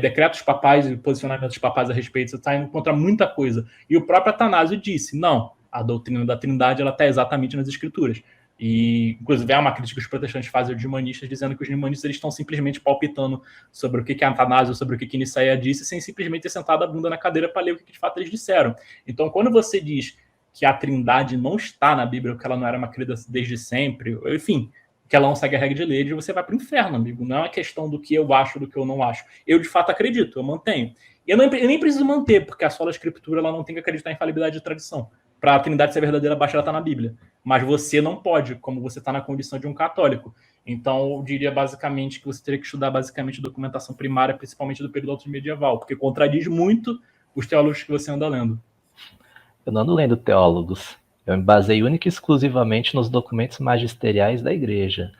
decretos papais e posicionamentos papais a respeito, você está indo contra muita coisa. E o próprio Atanásio disse, não, a doutrina da Trindade ela está exatamente nas Escrituras. E, inclusive, é uma crítica que os protestantes fazem aos humanistas, dizendo que os humanistas eles estão simplesmente palpitando sobre o que Atanásio, sobre o que Nicéia disse, sem simplesmente ter sentado a bunda na cadeira para ler o que de fato eles disseram. Então, quando você diz que a Trindade não está na Bíblia, que ela não era uma querida desde sempre, enfim, que ela não segue a regra de lei, você vai para o inferno, amigo. Não é uma questão do que eu acho, do que eu não acho. Eu, de fato, acredito, eu mantenho. E eu nem preciso manter, porque a sola escritura ela não tem que acreditar em infalibilidade de tradição. Para a Trindade ser verdadeira, basta ela estar na Bíblia. Mas você não pode, como você está na condição de um católico. Então, eu diria basicamente que você teria que estudar basicamente documentação primária, principalmente do período alto medieval, porque contradiz muito os teólogos que você anda lendo. Eu não ando lendo teólogos. Eu me baseio única e exclusivamente nos documentos magisteriais da Igreja.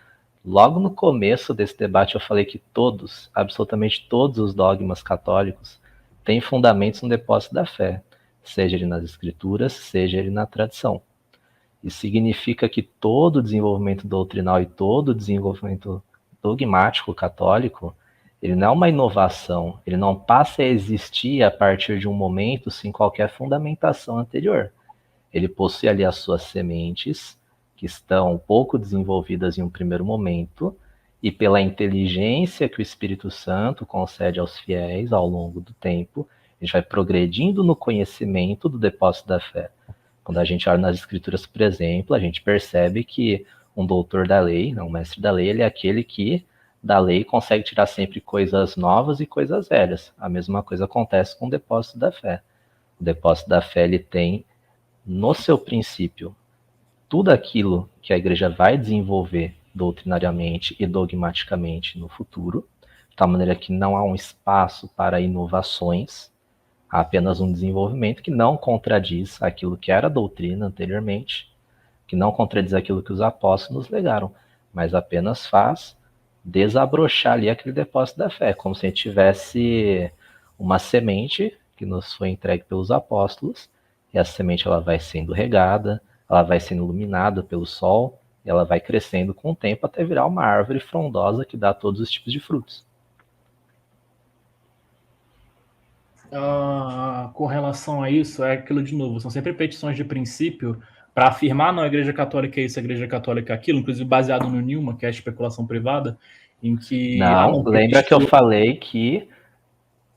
Logo no começo desse debate eu falei que todos, absolutamente todos os dogmas católicos têm fundamentos no depósito da fé, seja ele nas Escrituras, seja ele na tradição. Isso significa que todo o desenvolvimento doutrinal e todo o desenvolvimento dogmático católico, ele não é uma inovação, ele não passa a existir a partir de um momento sem qualquer fundamentação anterior. Ele possui ali as suas sementes, que estão pouco desenvolvidas em um primeiro momento, e pela inteligência que o Espírito Santo concede aos fiéis ao longo do tempo, a gente vai progredindo no conhecimento do depósito da fé. Quando a gente olha nas Escrituras, por exemplo, a gente percebe que um doutor da lei, um mestre da lei, ele é aquele que da lei consegue tirar sempre coisas novas e coisas velhas. A mesma coisa acontece com o depósito da fé. O depósito da fé ele tem no seu princípio tudo aquilo que a igreja vai desenvolver doutrinariamente e dogmaticamente no futuro, de tal maneira que não há um espaço para inovações, há apenas um desenvolvimento que não contradiz aquilo que era a doutrina anteriormente, que não contradiz aquilo que os apóstolos legaram, mas apenas faz desabrochar ali aquele depósito da fé, como se a gente tivesse uma semente que nos foi entregue pelos apóstolos, e essa semente ela vai sendo regada, ela vai sendo iluminada pelo sol, e ela vai crescendo com o tempo até virar uma árvore frondosa que dá todos os tipos de frutos. Com relação a isso, é aquilo de novo, são sempre petições de princípio para afirmar, não, a Igreja Católica é isso, a Igreja Católica é aquilo, inclusive baseado no Newman, que é a especulação privada, em que... Não, lembra que eu falei que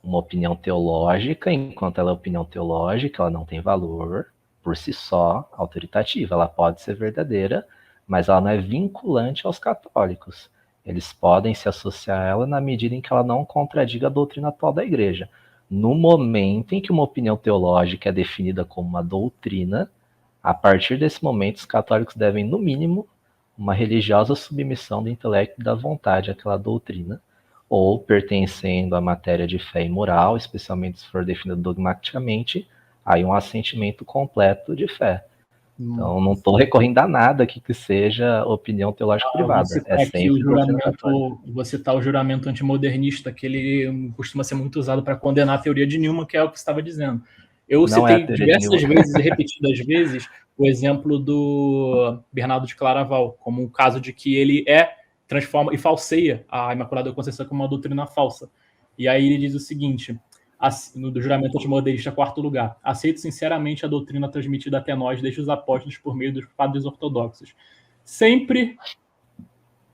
uma opinião teológica, enquanto ela é opinião teológica, ela não tem valor por si só autoritativa. Ela pode ser verdadeira, mas ela não é vinculante aos católicos. Eles podem se associar a ela na medida em que ela não contradiga a doutrina atual da igreja. No momento em que uma opinião teológica é definida como uma doutrina, a partir desse momento os católicos devem, no mínimo, uma religiosa submissão do intelecto e da vontade àquela doutrina, ou pertencendo à matéria de fé e moral, especialmente se for definido dogmaticamente, aí um assentimento completo de fé. Então, não estou recorrendo a nada que seja opinião teológica privada. É sempre o juramento, vou citar o juramento antimodernista, que ele costuma ser muito usado para condenar a teoria de Newman, que é o que você estava dizendo. Eu citei diversas vezes e repetidas vezes o exemplo do Bernardo de Claraval, como um caso de que ele transforma e falseia a Imaculada Conceição como uma doutrina falsa. E aí ele diz o seguinte, do juramento antimodernista, quarto lugar: aceito sinceramente a doutrina transmitida até nós desde os apóstolos por meio dos padres ortodoxos, sempre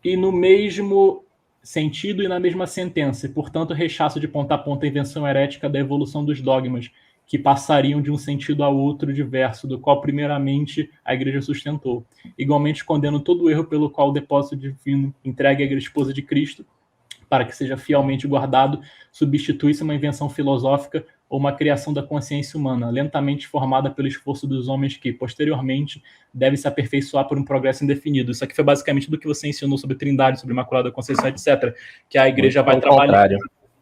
e no mesmo sentido e na mesma sentença, e portanto rechaço de ponta a ponta a invenção herética da evolução dos dogmas, que passariam de um sentido ao outro diverso, do qual primeiramente a Igreja sustentou. Igualmente condeno todo o erro pelo qual o depósito divino entregue à esposa de Cristo, para que seja fielmente guardado, substitui-se uma invenção filosófica ou uma criação da consciência humana, lentamente formada pelo esforço dos homens que, posteriormente, deve se aperfeiçoar por um progresso indefinido. Isso aqui foi basicamente do que você ensinou sobre Trindade, sobre Imaculada Conceição, etc., que a Igreja vai trabalhar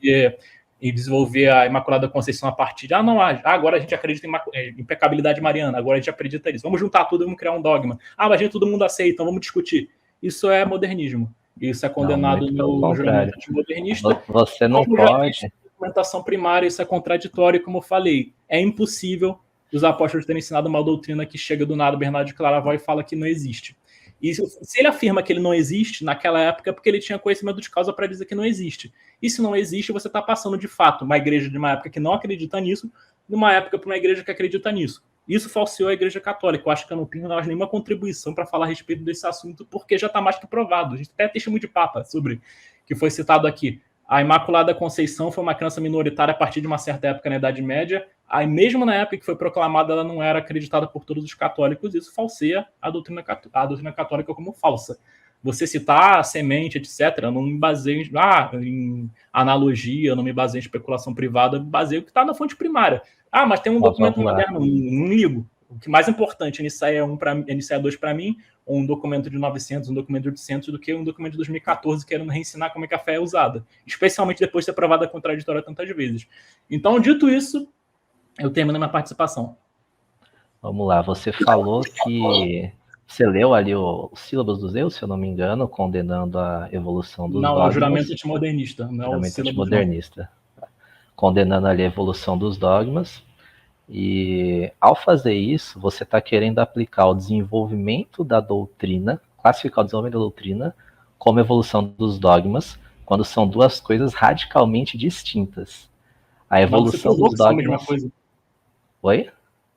e desenvolver a Imaculada Conceição a partir de, agora a gente acredita em impecabilidade mariana, agora a gente acredita nisso, vamos juntar tudo e vamos criar um dogma. Mas a gente todo mundo aceita, então vamos discutir. Isso é modernismo. Isso é condenado no juramento antimodernista. Você não pode. Documentação primária, isso é contraditório, como eu falei. É impossível os apóstolos terem ensinado uma doutrina que chega do nada, Bernardo de Claraval, e fala que não existe. E se ele afirma que ele não existe naquela época, é porque ele tinha conhecimento de causa para dizer que não existe. E se não existe, você está passando de fato uma igreja de uma época que não acredita nisso, numa época para uma igreja que acredita nisso. Isso falseou a Igreja Católica. Eu acho que eu não tenho nenhuma contribuição para falar a respeito desse assunto, porque já está mais que provado. A gente até testemunho de Papa sobre, que foi citado aqui. A Imaculada Conceição foi uma crença minoritária a partir de uma certa época na Idade Média. Aí, mesmo na época que foi proclamada, ela não era acreditada por todos os católicos. Isso falseia a doutrina católica como falsa. Você citar a semente, etc., eu não me baseio em analogia, não me baseio em especulação privada, eu me baseio no que está na fonte primária. Mas tem um documento moderno, não ligo. O que mais importante nisso aí é 2 para mim, um documento de 900, um documento de 800, do que um documento de 2014 querendo reensinar como é que a fé é usada, especialmente depois de ser provada contraditória tantas vezes. Então, dito isso, eu termino minha participação. Vamos lá, você falou que você leu ali o Sílabus dos Deuses, se eu não me engano, condenando a evolução dos dogmas. Não, é o juramento antimodernista. Não é o juramento antimodernista. Condenando ali a evolução dos dogmas. E ao fazer isso, você está querendo aplicar o desenvolvimento da doutrina, classificar o desenvolvimento da doutrina como evolução dos dogmas, quando são duas coisas radicalmente distintas. A evolução dos dogmas... Oi?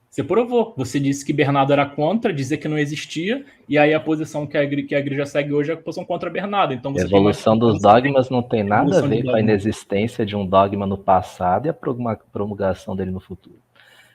Você provou. Você disse que Bernardo era contra, dizia que não existia, e aí a posição que a igreja segue hoje é a posição contra Bernardo. Então, você evolução dos dogmas não tem nada a ver com a inexistência de um dogma no passado e a promulgação dele no futuro.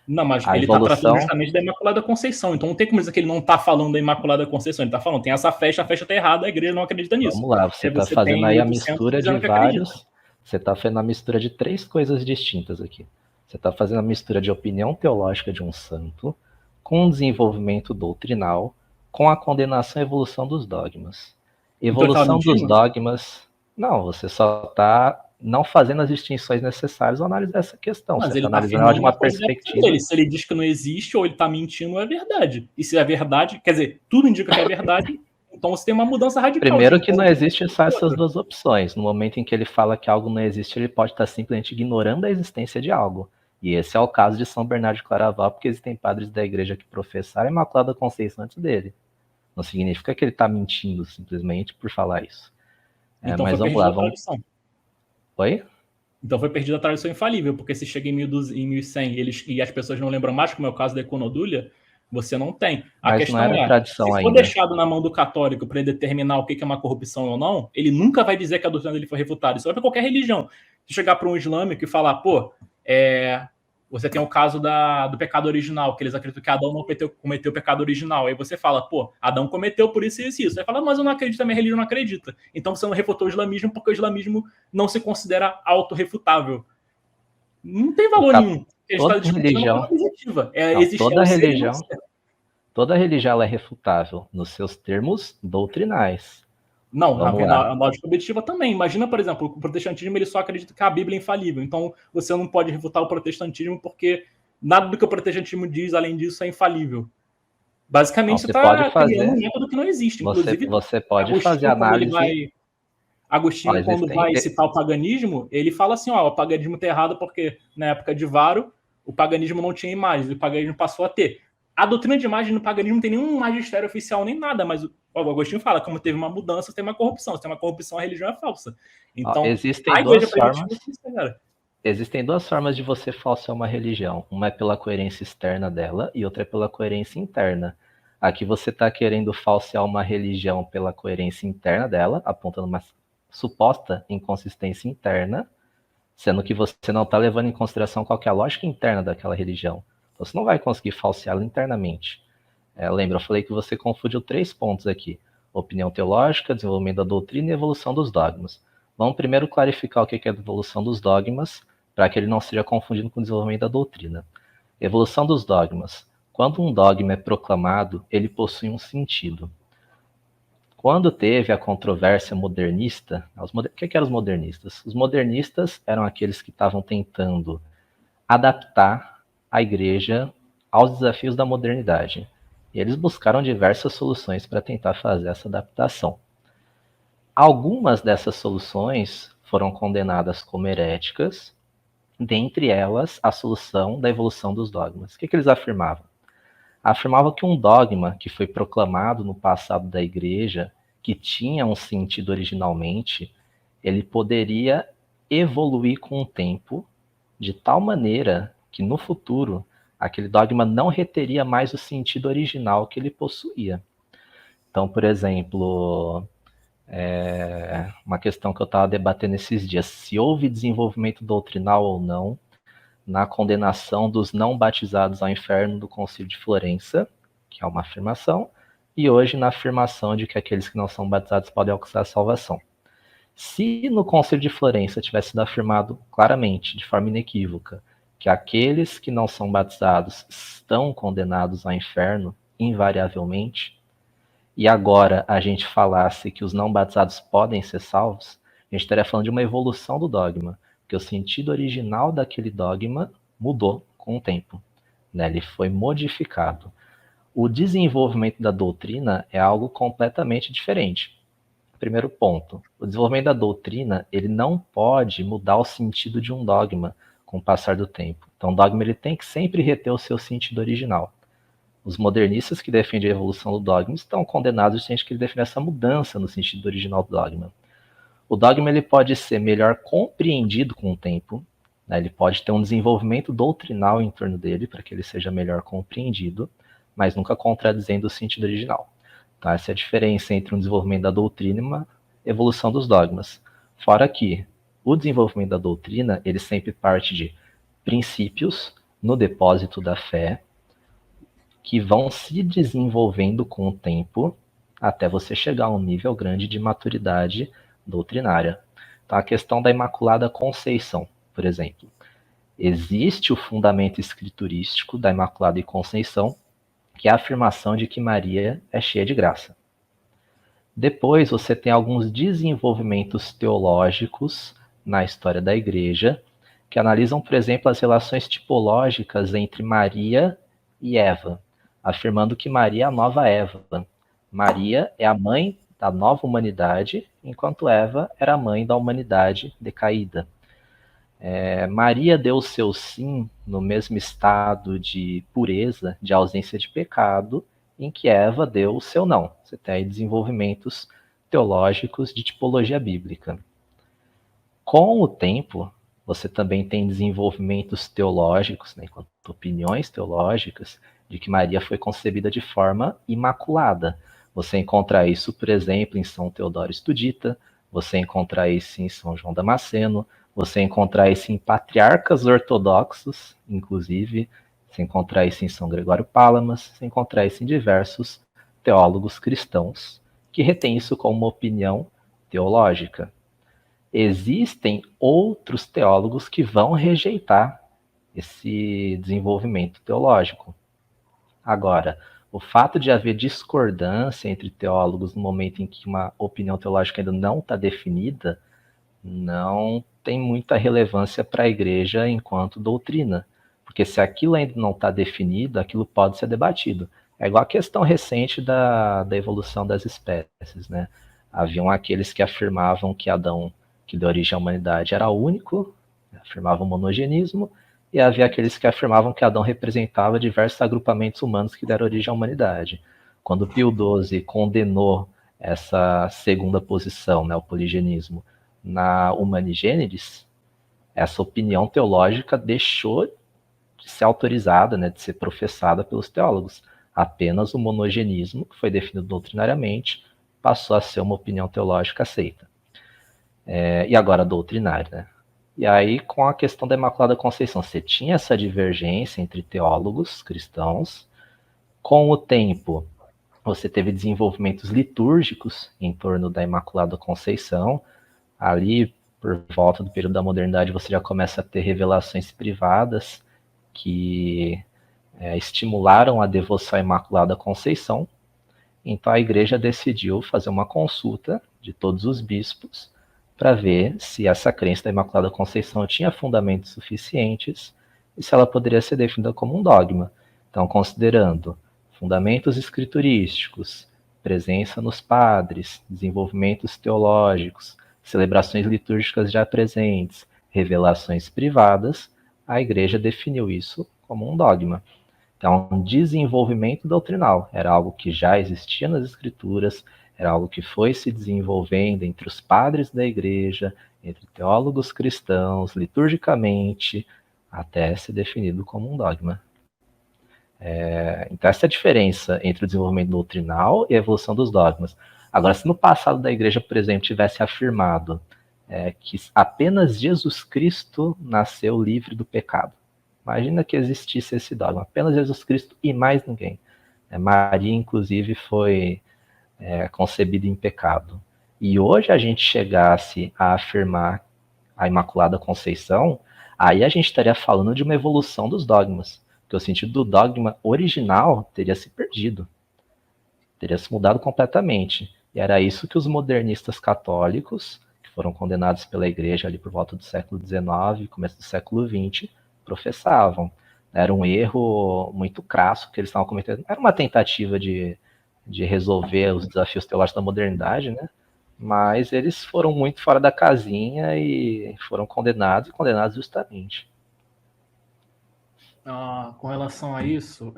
Não, mas ele está tratando justamente da Imaculada Conceição. Então não tem como dizer que ele não está falando da Imaculada Conceição. Ele está falando, tem essa festa, a festa está errada, a igreja não acredita nisso. Vamos lá, você está fazendo aí a mistura de vários... Você está fazendo a mistura de 3 coisas distintas aqui. Você está fazendo a mistura de opinião teológica de um santo com o desenvolvimento doutrinal, com a condenação e evolução dos dogmas. Evolução dos dogmas... Não, você só está não fazendo as distinções necessárias ao analisar essa questão. Mas você ele está analisando de uma perspectiva. Se ele diz que não existe ou ele está mentindo, é verdade. E se é verdade, quer dizer, tudo indica que é verdade, então você tem uma mudança radical. Primeiro que não existe só essas duas opções. No momento em que ele fala que algo não existe, ele pode estar simplesmente ignorando a existência de algo. E esse é o caso de São Bernardo de Claraval, porque existem padres da igreja que professaram a Imaculada Conceição antes dele. Não significa que ele está mentindo simplesmente por falar isso. Então mas vamos lá, vamos... Oi? Então foi perdida a tradição infalível, porque se chega em 1200, em 1100 e as pessoas não lembram mais, como é o caso da Econodúlia, você não tem. A Mas não questão era é, tradição se for ainda. deixado na mão do católico para ele determinar o que é uma corrupção ou não, ele nunca vai dizer que a doutrina dele foi refutada. Isso é para qualquer religião. Se chegar para um islâmico e falar, pô, você tem o caso do pecado original, que eles acreditam que Adão não cometeu o pecado original. Aí você fala, pô, Adão cometeu por isso e isso, isso. Aí fala, mas eu não acredito, a minha religião não acredita. Então você não refutou o islamismo porque o islamismo não se considera autorrefutável. Não tem valor nenhum. Ele está Toda discutindo uma religião, coisa objetiva. não, É o ser e não ser. toda religião ela é refutável nos seus termos doutrinais. Não, Vamos lá. na lógica objetiva também. Imagina, por exemplo, o protestantismo ele só acredita que a Bíblia é infalível. Então você não pode refutar o protestantismo porque nada do que o protestantismo diz, além disso, é infalível. Basicamente, Não, você você pode está criando fazer, um método que não existe. Inclusive, você pode fazer análise. Ó, Agostinho, quando vai citar o paganismo, ele fala assim, ó, o paganismo está errado porque na época de Varo, o paganismo não tinha imagens, o paganismo passou a ter. A doutrina de imagem no paganismo não tem nenhum magistério oficial nem nada, mas o Agostinho fala, como teve uma mudança, tem uma corrupção. Se tem uma corrupção, a religião é falsa. Então, existem a igreja duas formas. cara. Existem duas formas de você falsear uma religião. Uma é pela coerência externa dela e outra é pela coerência interna. Aqui você está querendo falsear uma religião pela coerência interna dela, apontando uma suposta inconsistência interna, sendo que você não está levando em consideração qual que é a lógica interna daquela religião. Você não vai conseguir falseá-la internamente. Lembra, eu falei que você confundiu 3 pontos aqui: opinião teológica, desenvolvimento da doutrina e evolução dos dogmas. Vamos primeiro clarificar o que é a evolução dos dogmas, para que ele não seja confundido com o desenvolvimento da doutrina. Evolução dos dogmas. Quando um dogma é proclamado, ele possui um sentido. Quando teve a controvérsia modernista, o que eram os modernistas? Os modernistas eram aqueles que estavam tentando adaptar a igreja aos desafios da modernidade. E eles buscaram diversas soluções para tentar fazer essa adaptação. Algumas dessas soluções foram condenadas como heréticas, dentre elas a solução da evolução dos dogmas. O que eles afirmavam? Afirmavam que um dogma que foi proclamado no passado da igreja, que tinha um sentido originalmente, ele poderia evoluir com o tempo de tal maneira que no futuro aquele dogma não reteria mais o sentido original que ele possuía. Então, por exemplo, uma questão que eu estava debatendo esses dias: se houve desenvolvimento doutrinal ou não na condenação dos não batizados ao inferno do Concílio de Florença, que é uma afirmação, e hoje na afirmação de que aqueles que não são batizados podem alcançar a salvação. Se no Concílio de Florença tivesse sido afirmado claramente, de forma inequívoca, que aqueles que não são batizados estão condenados ao inferno invariavelmente, e agora a gente falasse que os não batizados podem ser salvos, a gente estaria falando de uma evolução do dogma, porque o sentido original daquele dogma mudou com o tempo, né? Ele foi modificado. O desenvolvimento da doutrina é algo completamente diferente. Primeiro ponto, o desenvolvimento da doutrina, ele não pode mudar o sentido de um dogma com o passar do tempo. Então o dogma ele tem que sempre reter o seu sentido original. Os modernistas que defendem a evolução do dogma estão condenados a gente que defende essa mudança no sentido original do dogma. O dogma ele pode ser melhor compreendido com o tempo, né? Ele pode ter um desenvolvimento doutrinal em torno dele para que ele seja melhor compreendido, mas nunca contradizendo o sentido original. Então, essa é a diferença entre um desenvolvimento da doutrina e uma evolução dos dogmas. Fora que o desenvolvimento da doutrina ele sempre parte de princípios no depósito da fé, que vão se desenvolvendo com o tempo até você chegar a um nível grande de maturidade doutrinária. Então, a questão da Imaculada Conceição, por exemplo. Existe o fundamento escriturístico da Imaculada Conceição, que é a afirmação de que Maria é cheia de graça. Depois, você tem alguns desenvolvimentos teológicos na história da Igreja, que analisam, por exemplo, as relações tipológicas entre Maria e Eva, afirmando que Maria é a nova Eva. Maria é a mãe da nova humanidade, enquanto Eva era a mãe da humanidade decaída. Maria deu o seu sim no mesmo estado de pureza, de ausência de pecado, em que Eva deu o seu não. Você tem aí desenvolvimentos teológicos de tipologia bíblica. Com o tempo, você também tem desenvolvimentos teológicos, né, enquanto opiniões teológicas, de que Maria foi concebida de forma imaculada. Você encontra isso, por exemplo, em São Teodoro Estudita, você encontra isso em São João Damasceno, você encontra isso em patriarcas ortodoxos, inclusive, você encontra isso em São Gregório Palamas, você encontra isso em diversos teólogos cristãos, que retêm isso como uma opinião teológica. Existem outros teólogos que vão rejeitar esse desenvolvimento teológico. Agora, o fato de haver discordância entre teólogos no momento em que uma opinião teológica ainda não está definida, não tem muita relevância para a igreja enquanto doutrina. Porque se aquilo ainda não está definido, aquilo pode ser debatido. É igual a questão recente da evolução das espécies, né? Haviam aqueles que afirmavam que Adão, que deu origem à humanidade, era único, afirmavam o monogenismo, e havia aqueles que afirmavam que Adão representava diversos agrupamentos humanos que deram origem à humanidade. Quando Pio XII condenou essa segunda posição, né, o poligenismo, na Humanigênesis, essa opinião teológica deixou de ser autorizada, né, de ser professada pelos teólogos. Apenas o monogenismo, que foi definido doutrinariamente, passou a ser uma opinião teológica aceita. E agora doutrinária, né? E aí, com a questão da Imaculada Conceição, você tinha essa divergência entre teólogos cristãos. Com o tempo, você teve desenvolvimentos litúrgicos em torno da Imaculada Conceição. Ali, por volta do período da modernidade, você já começa a ter revelações privadas que estimularam a devoção à Imaculada Conceição. Então, a igreja decidiu fazer uma consulta de todos os bispos para ver se essa crença da Imaculada Conceição tinha fundamentos suficientes e se ela poderia ser definida como um dogma. Então, considerando fundamentos escriturísticos, presença nos padres, desenvolvimentos teológicos, celebrações litúrgicas já presentes, revelações privadas, a igreja definiu isso como um dogma. Então, um desenvolvimento doutrinal era algo que já existia nas escrituras, era algo que foi se desenvolvendo entre os padres da igreja, entre teólogos cristãos, liturgicamente, até ser definido como um dogma. Então, essa é a diferença entre o desenvolvimento doutrinal e a evolução dos dogmas. Agora, se no passado da igreja, por exemplo, tivesse afirmado que apenas Jesus Cristo nasceu livre do pecado, imagina que existisse esse dogma, apenas Jesus Cristo e mais ninguém. Maria, inclusive, foi concebida em pecado. E hoje a gente chegasse a afirmar a Imaculada Conceição, aí a gente estaria falando de uma evolução dos dogmas, porque o sentido do dogma original teria se perdido, teria se mudado completamente. E era isso que os modernistas católicos, que foram condenados pela igreja ali por volta do século XIX, começo do século XX, professavam. Era um erro muito crasso que eles estavam cometendo. Era uma tentativa de resolver os desafios teológicos da modernidade, né? Mas eles foram muito fora da casinha e foram condenados justamente. Com relação a isso,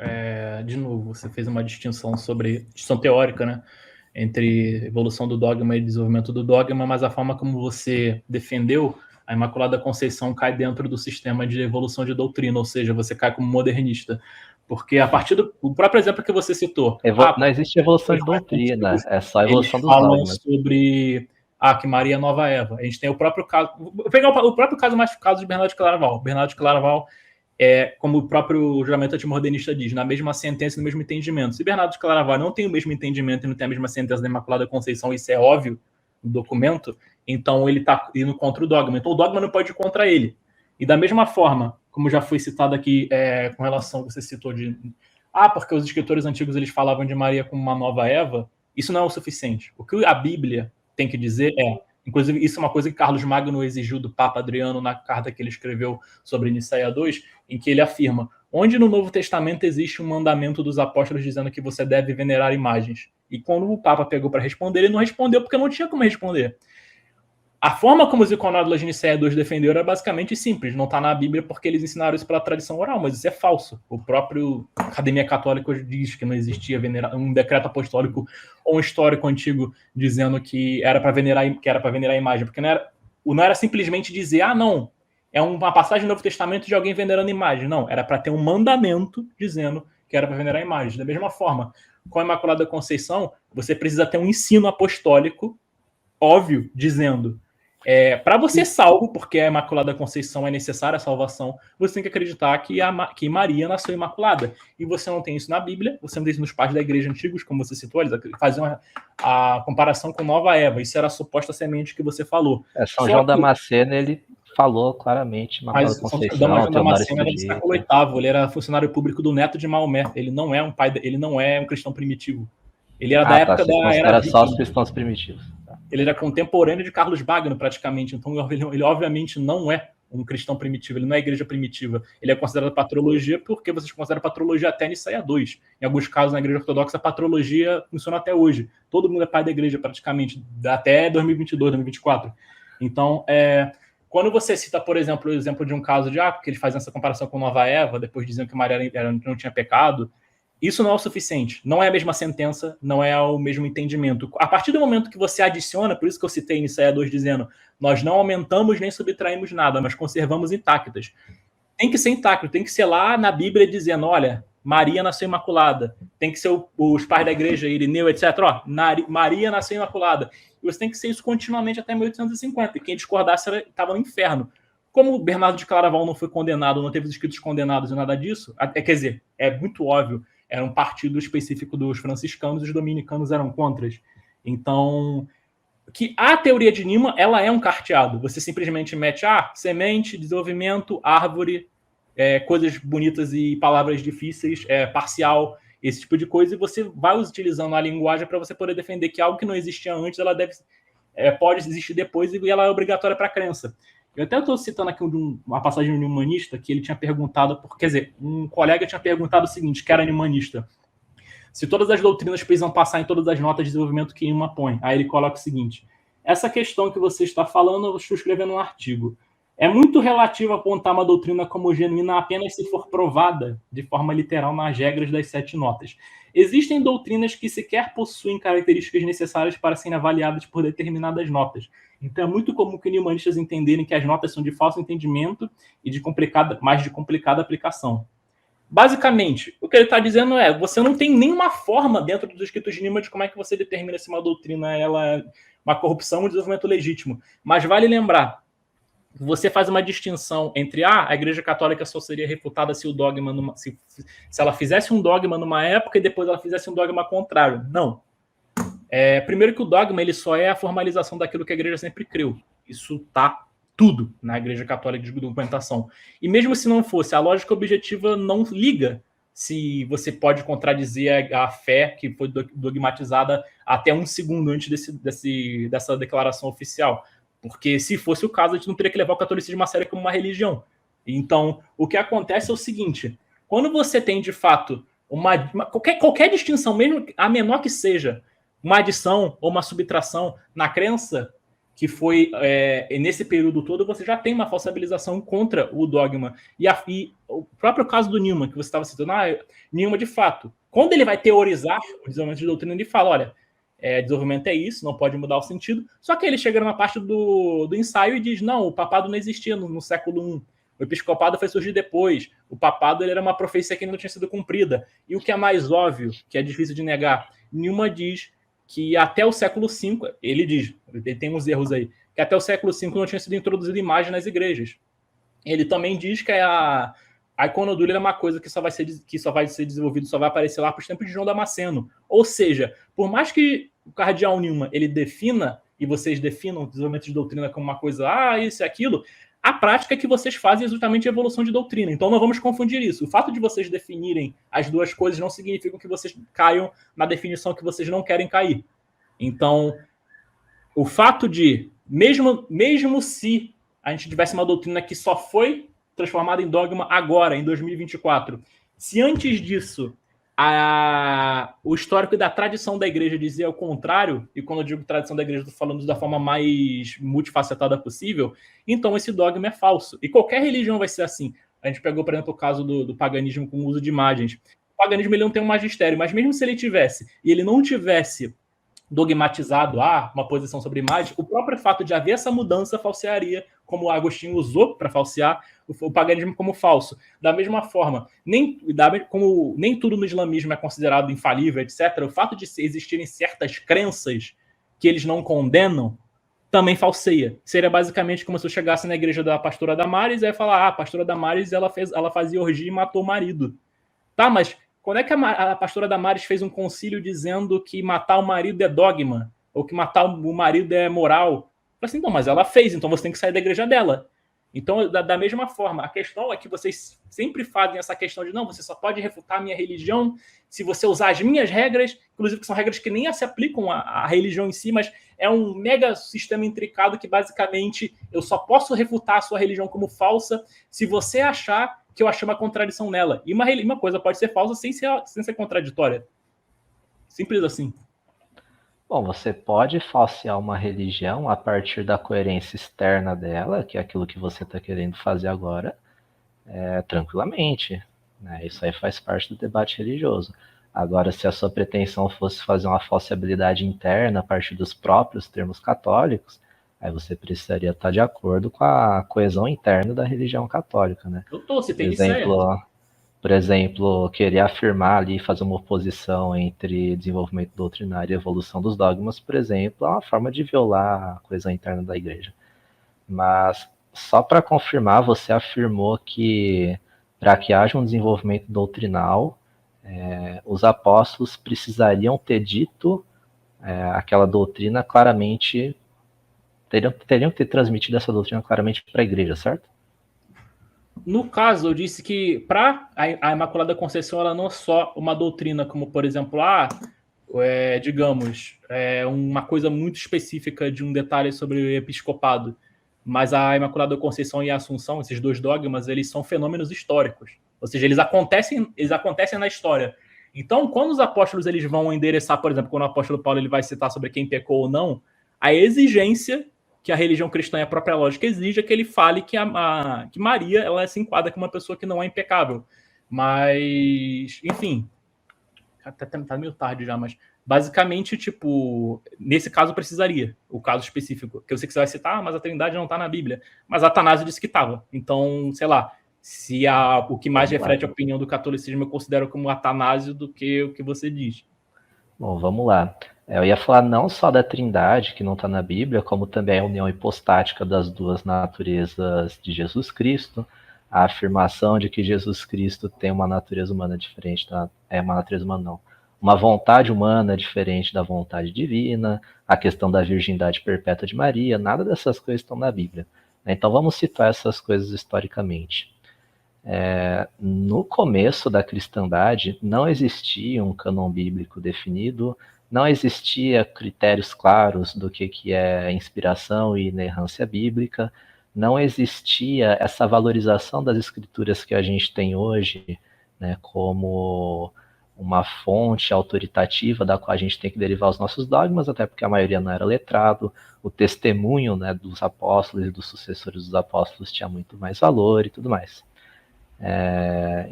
de novo, você fez uma distinção teórica, né, entre evolução do dogma e desenvolvimento do dogma, mas a forma como você defendeu a Imaculada Conceição cai dentro do sistema de evolução de doutrina, ou seja, você cai como modernista. Porque a partir do próprio exemplo que você citou... não existe evolução de doutrina, é só evolução dos dogmas. Eles falam sobre que Maria é a nova Eva. A gente tem o próprio caso... Vou pegar o próprio caso mais caso de Bernardo de Claraval. Bernardo de Claraval como o próprio juramento antimodernista diz, na mesma sentença e no mesmo entendimento. Se Bernardo de Claraval não tem o mesmo entendimento e não tem a mesma sentença da Imaculada Conceição, isso é óbvio no documento, então ele está indo contra o dogma. Então o dogma não pode ir contra ele. E da mesma forma, como já foi citado aqui com relação, você citou de... porque os escritores antigos eles falavam de Maria como uma nova Eva, isso não é o suficiente. O que a Bíblia tem que dizer inclusive isso é uma coisa que Carlos Magno exigiu do Papa Adriano na carta que ele escreveu sobre Nicéia II, em que ele afirma, onde no Novo Testamento existe um mandamento dos apóstolos dizendo que você deve venerar imagens. E quando o Papa pegou para responder, ele não respondeu porque não tinha como responder. A forma como os iconódulos de Nicéia II defenderam era basicamente simples. Não está na Bíblia porque eles ensinaram isso pela tradição oral, mas isso é falso. O próprio Academia Católica diz que não existia um decreto apostólico ou um histórico antigo dizendo que era para venerar a imagem, porque não era simplesmente dizer, não, é uma passagem do Novo Testamento de alguém venerando imagem. Não, era para ter um mandamento dizendo que era para venerar imagens. Da mesma forma, com a Imaculada Conceição, você precisa ter um ensino apostólico óbvio, dizendo para você salvo, porque a Imaculada Conceição é necessária a salvação, você tem que acreditar que Maria nasceu imaculada. E você não tem isso na Bíblia, você não tem isso nos pais da igreja antigos, como você citou, eles faziam a comparação com Nova Eva. Isso era a suposta semente que você falou. São João Damasceno, ele falou claramente, mas São João Damasceno era do século VIII, ele era funcionário público do neto de Maomé, ele não é um cristão primitivo. Ele era da época da era só os cristãos primitivos. Ele era contemporâneo de Carlos Magno, praticamente. Então, ele obviamente não é um cristão primitivo, ele não é igreja primitiva. Ele é considerado patrologia porque vocês consideram patrologia até Nicéia II. Em alguns casos, na igreja ortodoxa, a patrologia funciona até hoje. Todo mundo é pai da igreja, praticamente, até 2022, 2024. Então, quando você cita, por exemplo, o exemplo de um caso de que eles fazem essa comparação com Nova Eva, depois dizendo que Maria não tinha pecado, isso não é o suficiente. Não é a mesma sentença, não é o mesmo entendimento. A partir do momento que você adiciona, por isso que eu citei em Nicéia 2 dizendo, nós não aumentamos nem subtraímos nada, mas conservamos intactas. Tem que ser intacto, tem que ser lá na Bíblia dizendo, olha, Maria nasceu imaculada. Tem que ser os pais da igreja, Irineu, etc. Maria nasceu imaculada. E você tem que ser isso continuamente até 1850. E quem discordasse estava no inferno. Como o Bernardo de Claraval não foi condenado, não teve os escritos condenados e nada disso, quer dizer, é muito óbvio, era um partido específico dos franciscanos e os dominicanos eram contras. Então, que a teoria de Newman, ela é um carteado. Você simplesmente mete semente, desenvolvimento, árvore, coisas bonitas e palavras difíceis, parcial, esse tipo de coisa, e você vai utilizando a linguagem para você poder defender que algo que não existia antes, ela pode existir depois e ela é obrigatória para a crença. Eu até estou citando aqui uma passagem de um humanista que ele tinha perguntado, quer dizer, um colega tinha perguntado o seguinte, que era humanista, se todas as doutrinas precisam passar em todas as notas de desenvolvimento que Newman põe. Aí ele coloca o seguinte, essa questão que você está falando, eu estou escrevendo um artigo. É muito relativo apontar uma doutrina como genuína apenas se for provada de forma literal nas regras das 7 notas. Existem doutrinas que sequer possuem características necessárias para serem avaliadas por determinadas notas. Então é muito comum que humanistas entenderem que as notas são de falso entendimento e mais de complicada aplicação. Basicamente, o que ele está dizendo você não tem nenhuma forma dentro dos escritos de Newman de como é que você determina se uma doutrina ela é uma corrupção ou um desenvolvimento legítimo. Mas vale lembrar, você faz uma distinção entre a Igreja Católica só seria refutada se o dogma se ela fizesse um dogma numa época e depois ela fizesse um dogma contrário. Não. Primeiro que o dogma ele só é a formalização daquilo que a igreja sempre creu. Isso tá tudo na Igreja Católica de documentação. E mesmo se não fosse, a lógica objetiva não liga se você pode contradizer a fé que foi dogmatizada até um segundo antes dessa declaração oficial. Porque se fosse o caso, a gente não teria que levar o catolicismo a sério como uma religião. Então, o que acontece é o seguinte, quando você tem, de fato, qualquer distinção, mesmo a menor que seja, uma adição ou uma subtração na crença que foi nesse período todo, você já tem uma falsabilização contra o dogma. E o próprio caso do Newman, que você estava citando, Newman, de fato, quando ele vai teorizar o desenvolvimento de doutrina, ele fala, olha, desenvolvimento é isso, não pode mudar o sentido. Só que ele chega numa parte do ensaio e diz, não, o papado não existia no século I. O episcopado foi surgir depois. O papado ele era uma profecia que ainda não tinha sido cumprida. E o que é mais óbvio, que é difícil de negar, Newman diz que até o século V, ele diz, ele tem uns erros aí, que até o século V não tinha sido introduzida imagem nas igrejas. Ele também diz que a iconodúlia é uma coisa que só vai ser desenvolvida, só vai aparecer lá para os tempos de João Damasceno. Ou seja, por mais que o cardeal Newman ele defina, e vocês definam o desenvolvimento de doutrina como uma coisa, isso e aquilo, a prática é que vocês fazem exatamente a evolução de doutrina. Então não vamos confundir isso. O fato de vocês definirem as duas coisas não significa que vocês caiam na definição que vocês não querem cair. Então, o fato de, mesmo se a gente tivesse uma doutrina que só foi transformada em dogma agora, em 2024, se antes disso o histórico da tradição da igreja dizia o contrário, e quando eu digo tradição da igreja, estou falando da forma mais multifacetada possível, então esse dogma é falso. E qualquer religião vai ser assim. A gente pegou, por exemplo, o caso do paganismo com o uso de imagens. O paganismo ele não tem um magistério, mas mesmo se ele tivesse, e ele não tivesse dogmatizado uma posição sobre imagem, o próprio fato de haver essa mudança falsearia como o Agostinho usou para falsear o paganismo como falso. Da mesma forma, como nem tudo no islamismo é considerado infalível, etc., o fato de existirem certas crenças que eles não condenam também falseia. Seria basicamente como se eu chegasse na igreja da pastora Damares e ia falar, a pastora Damares ela fazia orgia e matou o marido. Tá, mas quando é que a pastora Damares fez um concílio dizendo que matar o marido é dogma? Ou que matar o marido é moral? Eu falei assim, não, mas ela fez, então você tem que sair da igreja dela. Então, da mesma forma, a questão é que vocês sempre fazem essa questão de não, você só pode refutar a minha religião se você usar as minhas regras, inclusive que são regras que nem se aplicam à religião em si, mas é um mega sistema intricado que basicamente eu só posso refutar a sua religião como falsa se você achar que eu achei uma contradição nela. E uma coisa pode ser falsa sem ser contraditória. Simples assim. Bom, você pode falsear uma religião a partir da coerência externa dela, que é aquilo que você está querendo fazer agora, tranquilamente. Né? Isso aí faz parte do debate religioso. Agora, se a sua pretensão fosse fazer uma falseabilidade interna a partir dos próprios termos católicos, aí você precisaria estar de acordo com a coesão interna da religião católica. Né? Você tem isso. Por exemplo, querer afirmar ali, fazer uma oposição entre desenvolvimento doutrinário e evolução dos dogmas, por exemplo, é uma forma de violar a coesão interna da igreja. Mas, só para confirmar, você afirmou que para que haja um desenvolvimento doutrinal, os apóstolos precisariam ter dito aquela doutrina claramente, teriam que ter transmitido essa doutrina claramente para a igreja, certo? No caso, eu disse que para a Imaculada Conceição ela não é só uma doutrina, como, por exemplo, digamos, uma coisa muito específica de um detalhe sobre o episcopado, mas a Imaculada Conceição e a Assunção, esses dois dogmas, eles são fenômenos históricos, ou seja, eles acontecem na história. Então, quando os apóstolos eles vão endereçar, por exemplo, quando o apóstolo Paulo ele vai citar sobre quem pecou ou não, a exigência que a religião cristã e a própria lógica exige que ele fale que Maria ela se enquadra como uma pessoa que não é impecável. Mas, enfim, tá meio tarde já, mas basicamente, tipo, nesse caso precisaria, o caso específico, que eu sei que você vai citar, mas a Trindade não tá na Bíblia. Mas Atanásio disse que estava. Então, sei lá, se o que mais reflete a opinião do catolicismo eu considero como Atanásio do que o que você diz. Bom, vamos lá. Eu ia falar não só da Trindade, que não está na Bíblia, como também a união hipostática das duas naturezas de Jesus Cristo, a afirmação de que Jesus Cristo tem uma natureza humana diferente uma natureza humana não, uma vontade humana diferente da vontade divina, a questão da virgindade perpétua de Maria, nada dessas coisas estão na Bíblia. Então vamos citar essas coisas historicamente. No começo da cristandade não existia um cânon bíblico definido, não existia critérios claros do que é inspiração e inerrância bíblica, não existia essa valorização das escrituras que a gente tem hoje, né, como uma fonte autoritativa da qual a gente tem que derivar os nossos dogmas, até porque a maioria não era letrado, o testemunho, né, dos apóstolos e dos sucessores dos apóstolos tinha muito mais valor e tudo mais.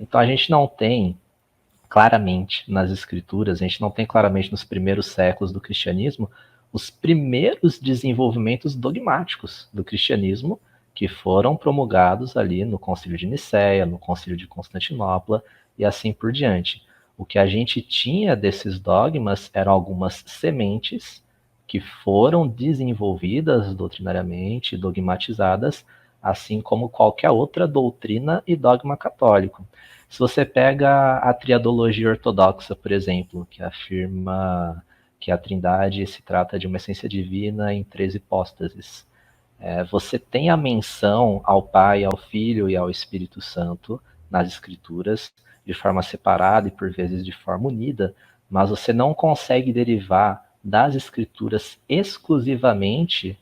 Então a gente não tem claramente nas escrituras, a gente não tem claramente nos primeiros séculos do cristianismo os primeiros desenvolvimentos dogmáticos do cristianismo que foram promulgados ali no Concílio de Nicéia, no Concílio de Constantinopla e assim por diante. O que a gente tinha desses dogmas eram algumas sementes que foram desenvolvidas doutrinariamente, dogmatizadas, assim como qualquer outra doutrina e dogma católico. Se você pega a triadologia ortodoxa, por exemplo, que afirma que a Trindade se trata de uma essência divina em 3 hipóstases, você tem a menção ao Pai, ao Filho e ao Espírito Santo nas Escrituras, de forma separada e por vezes de forma unida, mas você não consegue derivar das Escrituras exclusivamente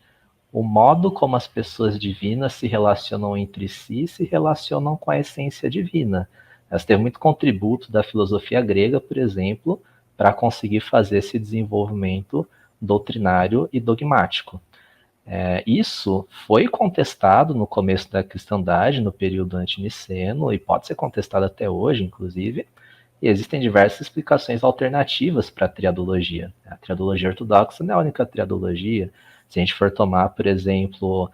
o modo como as pessoas divinas se relacionam entre si e se relacionam com a essência divina. Elas têm muito contributo da filosofia grega, por exemplo, para conseguir fazer esse desenvolvimento doutrinário e dogmático. Isso foi contestado no começo da cristandade, no período antiniceno, e pode ser contestado até hoje, inclusive, e existem diversas explicações alternativas para a triadologia. A triadologia ortodoxa não é a única triadologia. Se a gente for tomar, por exemplo,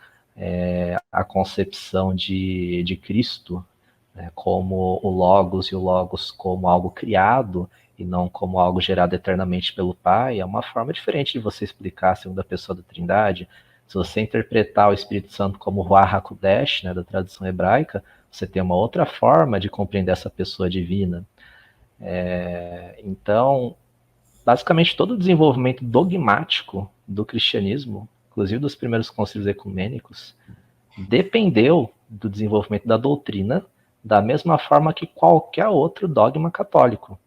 a concepção de Cristo, né, como o Logos, e o Logos como algo criado e não como algo gerado eternamente pelo Pai, é uma forma diferente de você explicar a segunda pessoa da Trindade. Se você interpretar o Espírito Santo como Ruach HaKodesh, né, da tradução hebraica, você tem uma outra forma de compreender essa pessoa divina. Então, basicamente, todo o desenvolvimento dogmático do cristianismo, inclusive dos primeiros concílios ecumênicos, dependeu do desenvolvimento da doutrina, da mesma forma que qualquer outro dogma católico.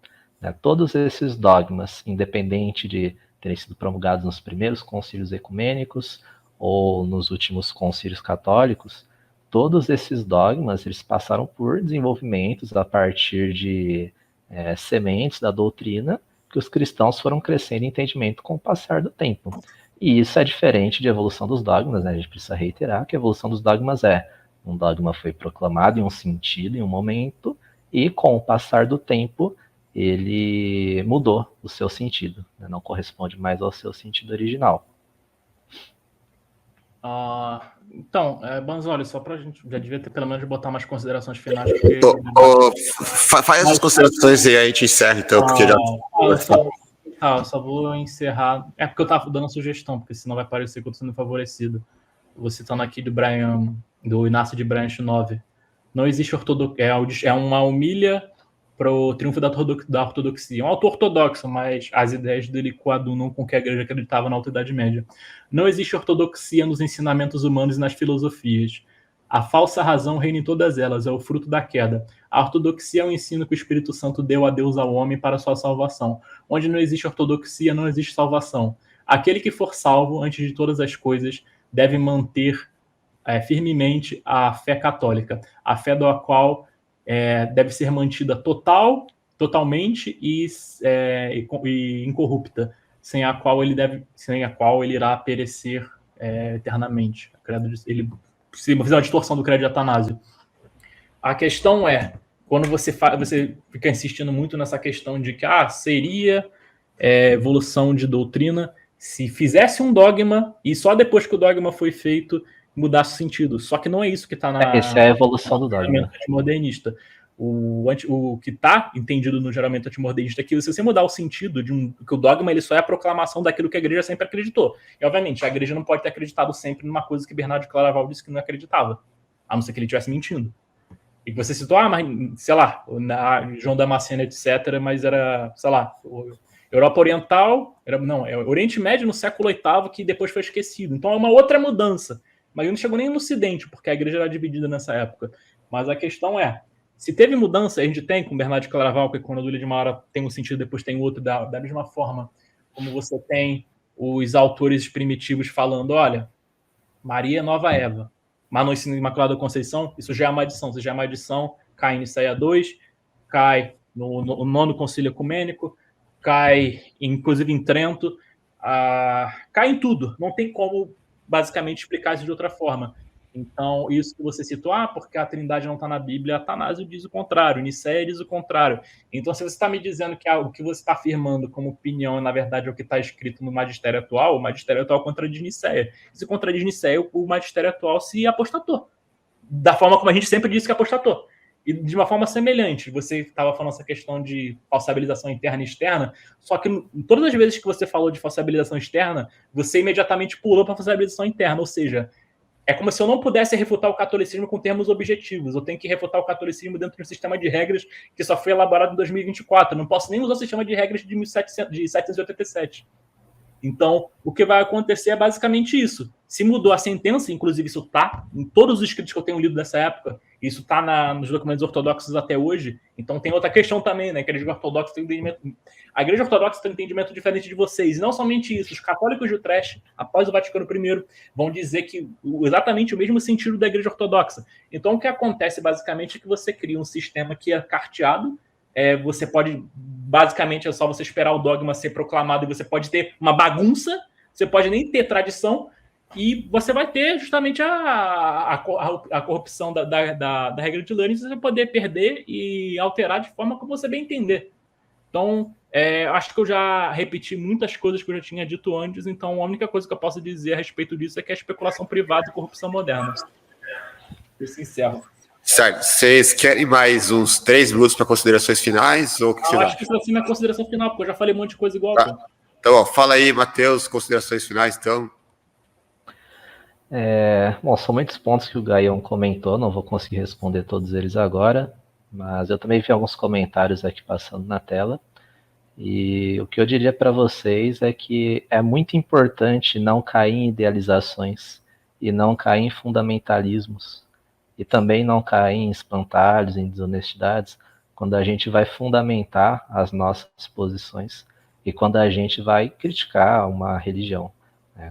Todos esses dogmas, independente de terem sido promulgados nos primeiros concílios ecumênicos ou nos últimos concílios católicos, todos esses dogmas eles passaram por desenvolvimentos a partir de sementes da doutrina que os cristãos foram crescendo em entendimento com o passar do tempo. E isso é diferente de evolução dos dogmas, né? A gente precisa reiterar que a evolução dos dogmas um dogma foi proclamado em um sentido, em um momento, e com o passar do tempo, ele mudou o seu sentido, né? Não corresponde mais ao seu sentido original. Então, Banzoli, só para a gente, já devia ter pelo menos botar umas considerações finais. Porque... faz essas considerações e aí a gente encerra, então, porque já... Eu só vou encerrar. É porque eu estava dando a sugestão, porque senão vai parecer que eu estou sendo favorecido. Vou citando aqui do Inácio de Branche 9. Não existe ortodoxia. É uma humilha para o triunfo da ortodoxia. É um autor ortodoxo, mas as ideias dele coadunam com o que a igreja acreditava na Alta Idade Média. Não existe ortodoxia nos ensinamentos humanos e nas filosofias. A falsa razão reina em todas elas, é o fruto da queda. A ortodoxia é o ensino que o Espírito Santo deu a Deus ao homem para sua salvação. Onde não existe ortodoxia, não existe salvação. Aquele que for salvo, antes de todas as coisas, deve manter firmemente a fé católica, a fé da qual deve ser mantida totalmente e incorrupta, sem a qual ele irá perecer eternamente. Se fizer uma distorção do credo de Atanásio. A questão é, quando você fica insistindo muito nessa questão de que seria evolução de doutrina, se fizesse um dogma e só depois que o dogma foi feito mudasse o sentido. Só que não é isso que está na... Essa é a evolução do dogma. Antimodernista. O que está entendido no geralmente antimodernista é que se você mudar o sentido que o dogma ele só é a proclamação daquilo que a igreja sempre acreditou. E, obviamente, a igreja não pode ter acreditado sempre numa coisa que Bernardo de Claraval disse que não acreditava, a não ser que ele estivesse mentindo. E que você citou, mas, sei lá, João Damasceno, etc., mas era, sei lá, Europa Oriental, Oriente Médio no século VIII, que depois foi esquecido. Então é uma outra mudança. Mas não chegou nem no Ocidente, porque a igreja era dividida nessa época. Mas a questão se teve mudança, a gente tem com Bernardo de Claraval, que quando a Dúlia de uma hora tem um sentido, depois tem outro, da mesma forma como você tem os autores primitivos falando, olha, Maria é nova Eva, mas no ensino Imaculada Conceição, isso já é uma adição. Se já é uma adição, cai em Niceia 2, cai no 9º Concílio Ecumênico, cai inclusive em Trento, cai em tudo. Não tem como basicamente explicar isso de outra forma. Então, isso que você citou, porque a Trindade não está na Bíblia, Atanásio diz o contrário, Niceia diz o contrário. Então, se você está me dizendo que o que você está afirmando como opinião, na verdade, é o que está escrito no magistério atual, o magistério atual contradiz Niceia. Se contradiz Niceia, o magistério atual se apostatou. Da forma como a gente sempre disse que apostatou. E de uma forma semelhante, você estava falando essa questão de falsabilização interna e externa, só que todas as vezes que você falou de falsabilização externa, você imediatamente pulou para a falsabilização interna, ou seja, é como se eu não pudesse refutar o catolicismo com termos objetivos. Eu tenho que refutar o catolicismo dentro de um sistema de regras que só foi elaborado em 2024. Eu não posso nem usar o sistema de regras de 1787. Então, o que vai acontecer é basicamente isso. Se mudou a sentença, inclusive isso está em todos os escritos que eu tenho lido dessa época, isso está nos documentos ortodoxos até hoje. Então tem outra questão também, né? Que a Igreja Ortodoxa tem a Igreja Ortodoxa tem um entendimento diferente de vocês. E não somente isso, os católicos de Utrecht, após o Vaticano I, vão dizer que exatamente o mesmo sentido da Igreja Ortodoxa. Então o que acontece basicamente é que você cria um sistema que é carteado. Você pode, basicamente, é só você esperar o dogma ser proclamado e você pode ter uma bagunça, você pode nem ter tradição, e você vai ter justamente a corrupção da regra de learning, você vai poder perder e alterar de forma como você bem entender. Então, acho que eu já repeti muitas coisas que eu já tinha dito antes, então a única coisa que eu posso dizer a respeito disso é que é especulação privada e corrupção moderna. Isso encerro. Certo. Vocês querem mais uns 3 minutos para considerações finais? Ou o que Eu vocês acho acham? que isso assim é a consideração final, porque eu já falei um monte de coisa igual. Tá. Pô. Então, ó, fala aí, Matheus, considerações finais, então. Bom, são muitos pontos que o Gaião comentou, não vou conseguir responder todos eles agora, mas eu também vi alguns comentários aqui passando na tela. E o que eu diria para vocês é que é muito importante não cair em idealizações e não cair em fundamentalismos e também não cair em espantalhos, em desonestidades, quando a gente vai fundamentar as nossas posições e quando a gente vai criticar uma religião.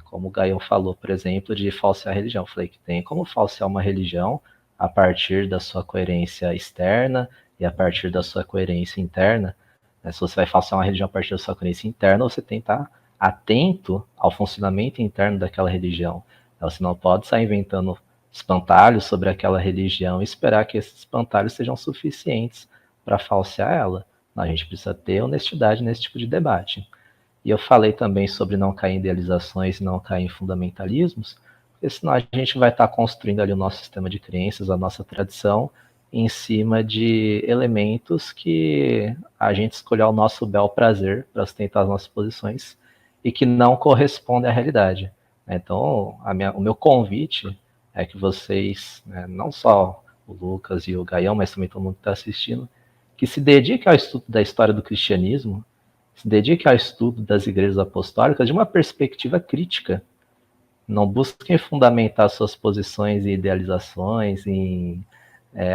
Como o Gaião falou, por exemplo, de falsear a religião. Eu falei que tem como falsear uma religião a partir da sua coerência externa e a partir da sua coerência interna. Se você vai falsear uma religião a partir da sua coerência interna, você tem que estar atento ao funcionamento interno daquela religião. Você não pode sair inventando espantalhos sobre aquela religião e esperar que esses espantalhos sejam suficientes para falsear ela. Não, a gente precisa ter honestidade nesse tipo de debate. E eu falei também sobre não cair em idealizações e não cair em fundamentalismos, porque senão a gente vai estar construindo ali o nosso sistema de crenças, a nossa tradição, em cima de elementos que a gente escolheu ao nosso bel prazer para sustentar as nossas posições e que não correspondem à realidade. Então, o meu convite é que vocês, não só o Lucas e o Gaião, mas também todo mundo que está assistindo, que se dediquem ao estudo da história do cristianismo, se dediquem ao estudo das igrejas apostólicas de uma perspectiva crítica. Não busquem fundamentar suas posições e idealizações em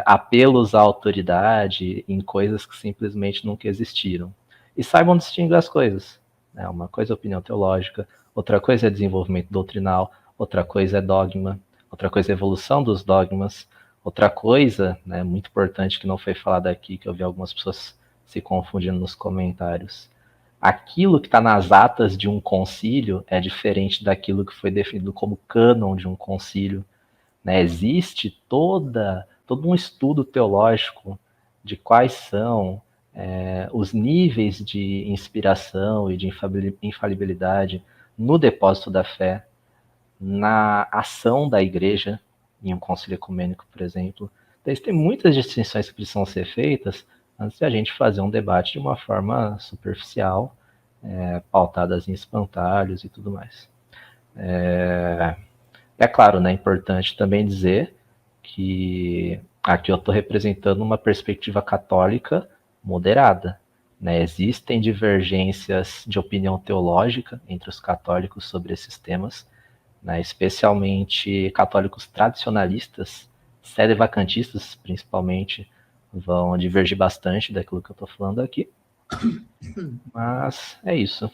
apelos à autoridade, em coisas que simplesmente nunca existiram. E saibam distinguir as coisas. Uma coisa é opinião teológica, outra coisa é desenvolvimento doutrinal, outra coisa é dogma, outra coisa é evolução dos dogmas, outra coisa, muito importante que não foi falado aqui, que eu vi algumas pessoas se confundindo nos comentários. Aquilo que está nas atas de um concílio é diferente daquilo que foi definido como cânon de um concílio. Existe todo um estudo teológico de quais são os níveis de inspiração e de infalibilidade no depósito da fé, na ação da igreja, em um concílio ecumênico, por exemplo. Então, tem muitas distinções que precisam ser feitas antes de a gente fazer um debate de uma forma superficial, pautadas em espantalhos e tudo mais. É claro, é importante também dizer que aqui eu estou representando uma perspectiva católica moderada. Existem divergências de opinião teológica entre os católicos sobre esses temas, especialmente católicos tradicionalistas, sedevacantistas principalmente, vão divergir bastante daquilo que eu estou falando aqui. Mas é isso.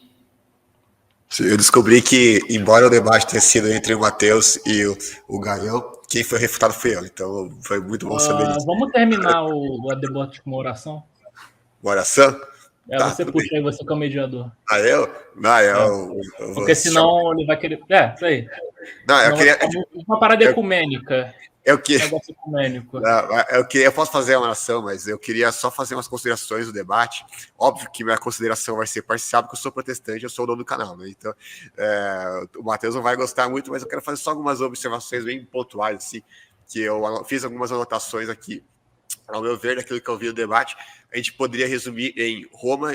Eu descobri que, embora o debate tenha sido entre o Matheus e o Gaião, quem foi refutado foi eu. Então foi muito bom saber isso. Vamos terminar o debate com uma oração? Uma oração? Tá, você puxa aí, você que é o mediador. Eu? Não, eu porque senão ele vai querer... isso aí. Não, eu queria... Uma parada ecumênica. Eu posso fazer uma oração, mas eu queria só fazer umas considerações do debate. Óbvio que minha consideração vai ser parcial, porque eu sou protestante, eu sou o dono do canal, né? Então, o Matheus não vai gostar muito, mas eu quero fazer só algumas observações bem pontuais, assim, que eu fiz algumas anotações aqui. Ao meu ver, daquilo que eu vi no debate, a gente poderia resumir em Roma,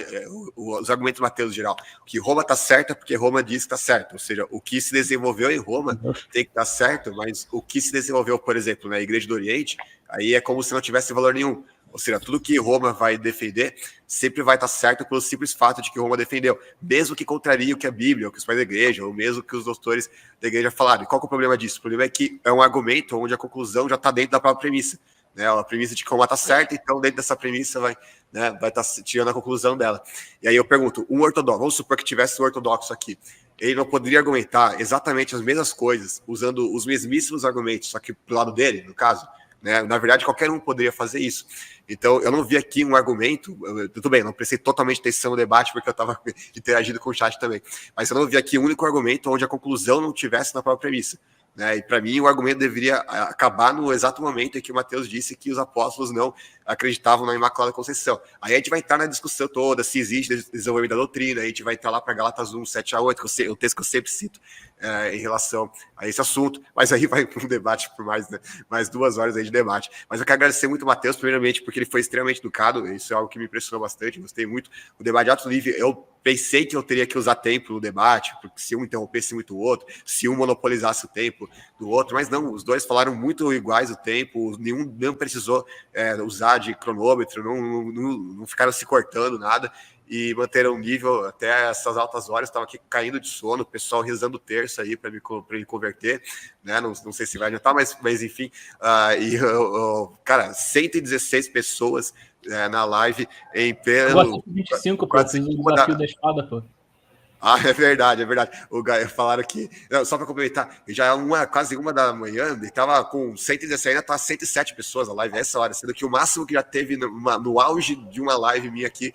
os argumentos do Matheus em geral, que Roma está certa porque Roma diz que está certo, ou seja, o que se desenvolveu em Roma tem que estar certo, mas o que se desenvolveu, por exemplo, na Igreja do Oriente, aí é como se não tivesse valor nenhum, ou seja, tudo que Roma vai defender sempre vai estar certo pelo simples fato de que Roma defendeu, mesmo que contrarie o que a Bíblia, o que os pais da igreja, ou mesmo que os doutores da igreja falaram. E qual que é o problema disso? O problema é que é um argumento onde a conclusão já está dentro da própria premissa. A premissa de que Roma está certa, então dentro dessa premissa vai estar tirando a conclusão dela. E aí eu pergunto, um ortodoxo, vamos supor que tivesse um ortodoxo aqui, ele não poderia argumentar exatamente as mesmas coisas, usando os mesmíssimos argumentos, só que pro lado dele, no caso, na verdade qualquer um poderia fazer isso. Então eu não vi aqui um argumento, tudo bem, não prestei totalmente atenção no debate, porque eu estava interagindo com o chat também, mas eu não vi aqui um único argumento onde a conclusão não tivesse na própria premissa. Né? E para mim o argumento deveria acabar no exato momento em que o Mateus disse que os apóstolos não acreditavam na Imaculada Conceição. Aí a gente vai entrar na discussão toda, se existe desenvolvimento da doutrina, a gente vai entrar lá para Gálatas 1, 7-8, o texto que eu sempre cito em relação a esse assunto, mas aí vai para um debate por mais 2 horas aí de debate. Mas eu quero agradecer muito o Mateus, primeiramente, porque ele foi extremamente educado, isso é algo que me impressionou bastante, gostei muito. O debate de alto nível, eu pensei que eu teria que usar tempo no debate, porque se um interrompesse muito o outro, se um monopolizasse o tempo do outro, mas não, os dois falaram muito iguais o tempo, nenhum não precisou usar de cronômetro, não ficaram se cortando, nada, e manteram o nível até essas altas horas. Estava aqui caindo de sono, o pessoal rezando terça aí para me converter, né? Não sei se vai adiantar, mas enfim, cara, 116 pessoas na live em pelo 25, pô, fiz o desafio da espada, pô. Ah, é verdade. Falaram que. Não, só para complementar, já é quase 1 da manhã, e tava com 116, ainda tá 107 pessoas na live essa hora, sendo que o máximo que já teve no auge de uma live minha aqui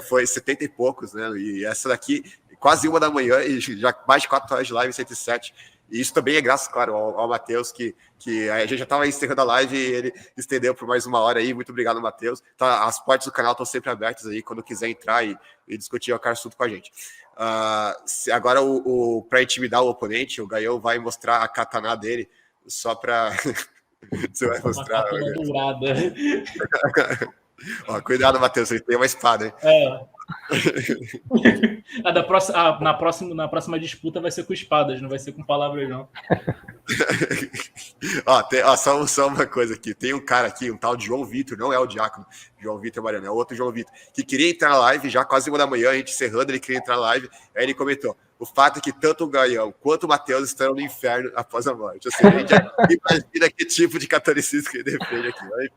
foi 70 e poucos, né? E essa daqui, quase 1 da manhã, e já mais de 4 horas de live, 107. E isso também é graças, claro, ao Matheus, que a gente já estava encerrando a live e ele estendeu por mais 1 hora aí. Muito obrigado, Matheus. Tá, as portas do canal estão sempre abertas aí, quando quiser entrar e discutir qualquer assunto com a gente. Agora, para intimidar o oponente, o Gaião vai mostrar a katana dele, só para... Você vai mostrar... Uma katana dourada. Ó, cuidado, Matheus, ele tem uma espada, hein? Na próxima disputa vai ser com espadas, não vai ser com palavras, não. Só uma coisa aqui. Tem um cara aqui, um tal de João Vitor, não é o diácono João Vitor Mariano, é outro João Vitor, que queria entrar na live, já quase 1 da manhã, a gente encerrando, ele queria entrar na live, aí ele comentou: o fato é que tanto o Gaião quanto o Matheus estarão no inferno após a morte. Ou seja, a gente já imagina que tipo de catolicismo que ele defende aqui.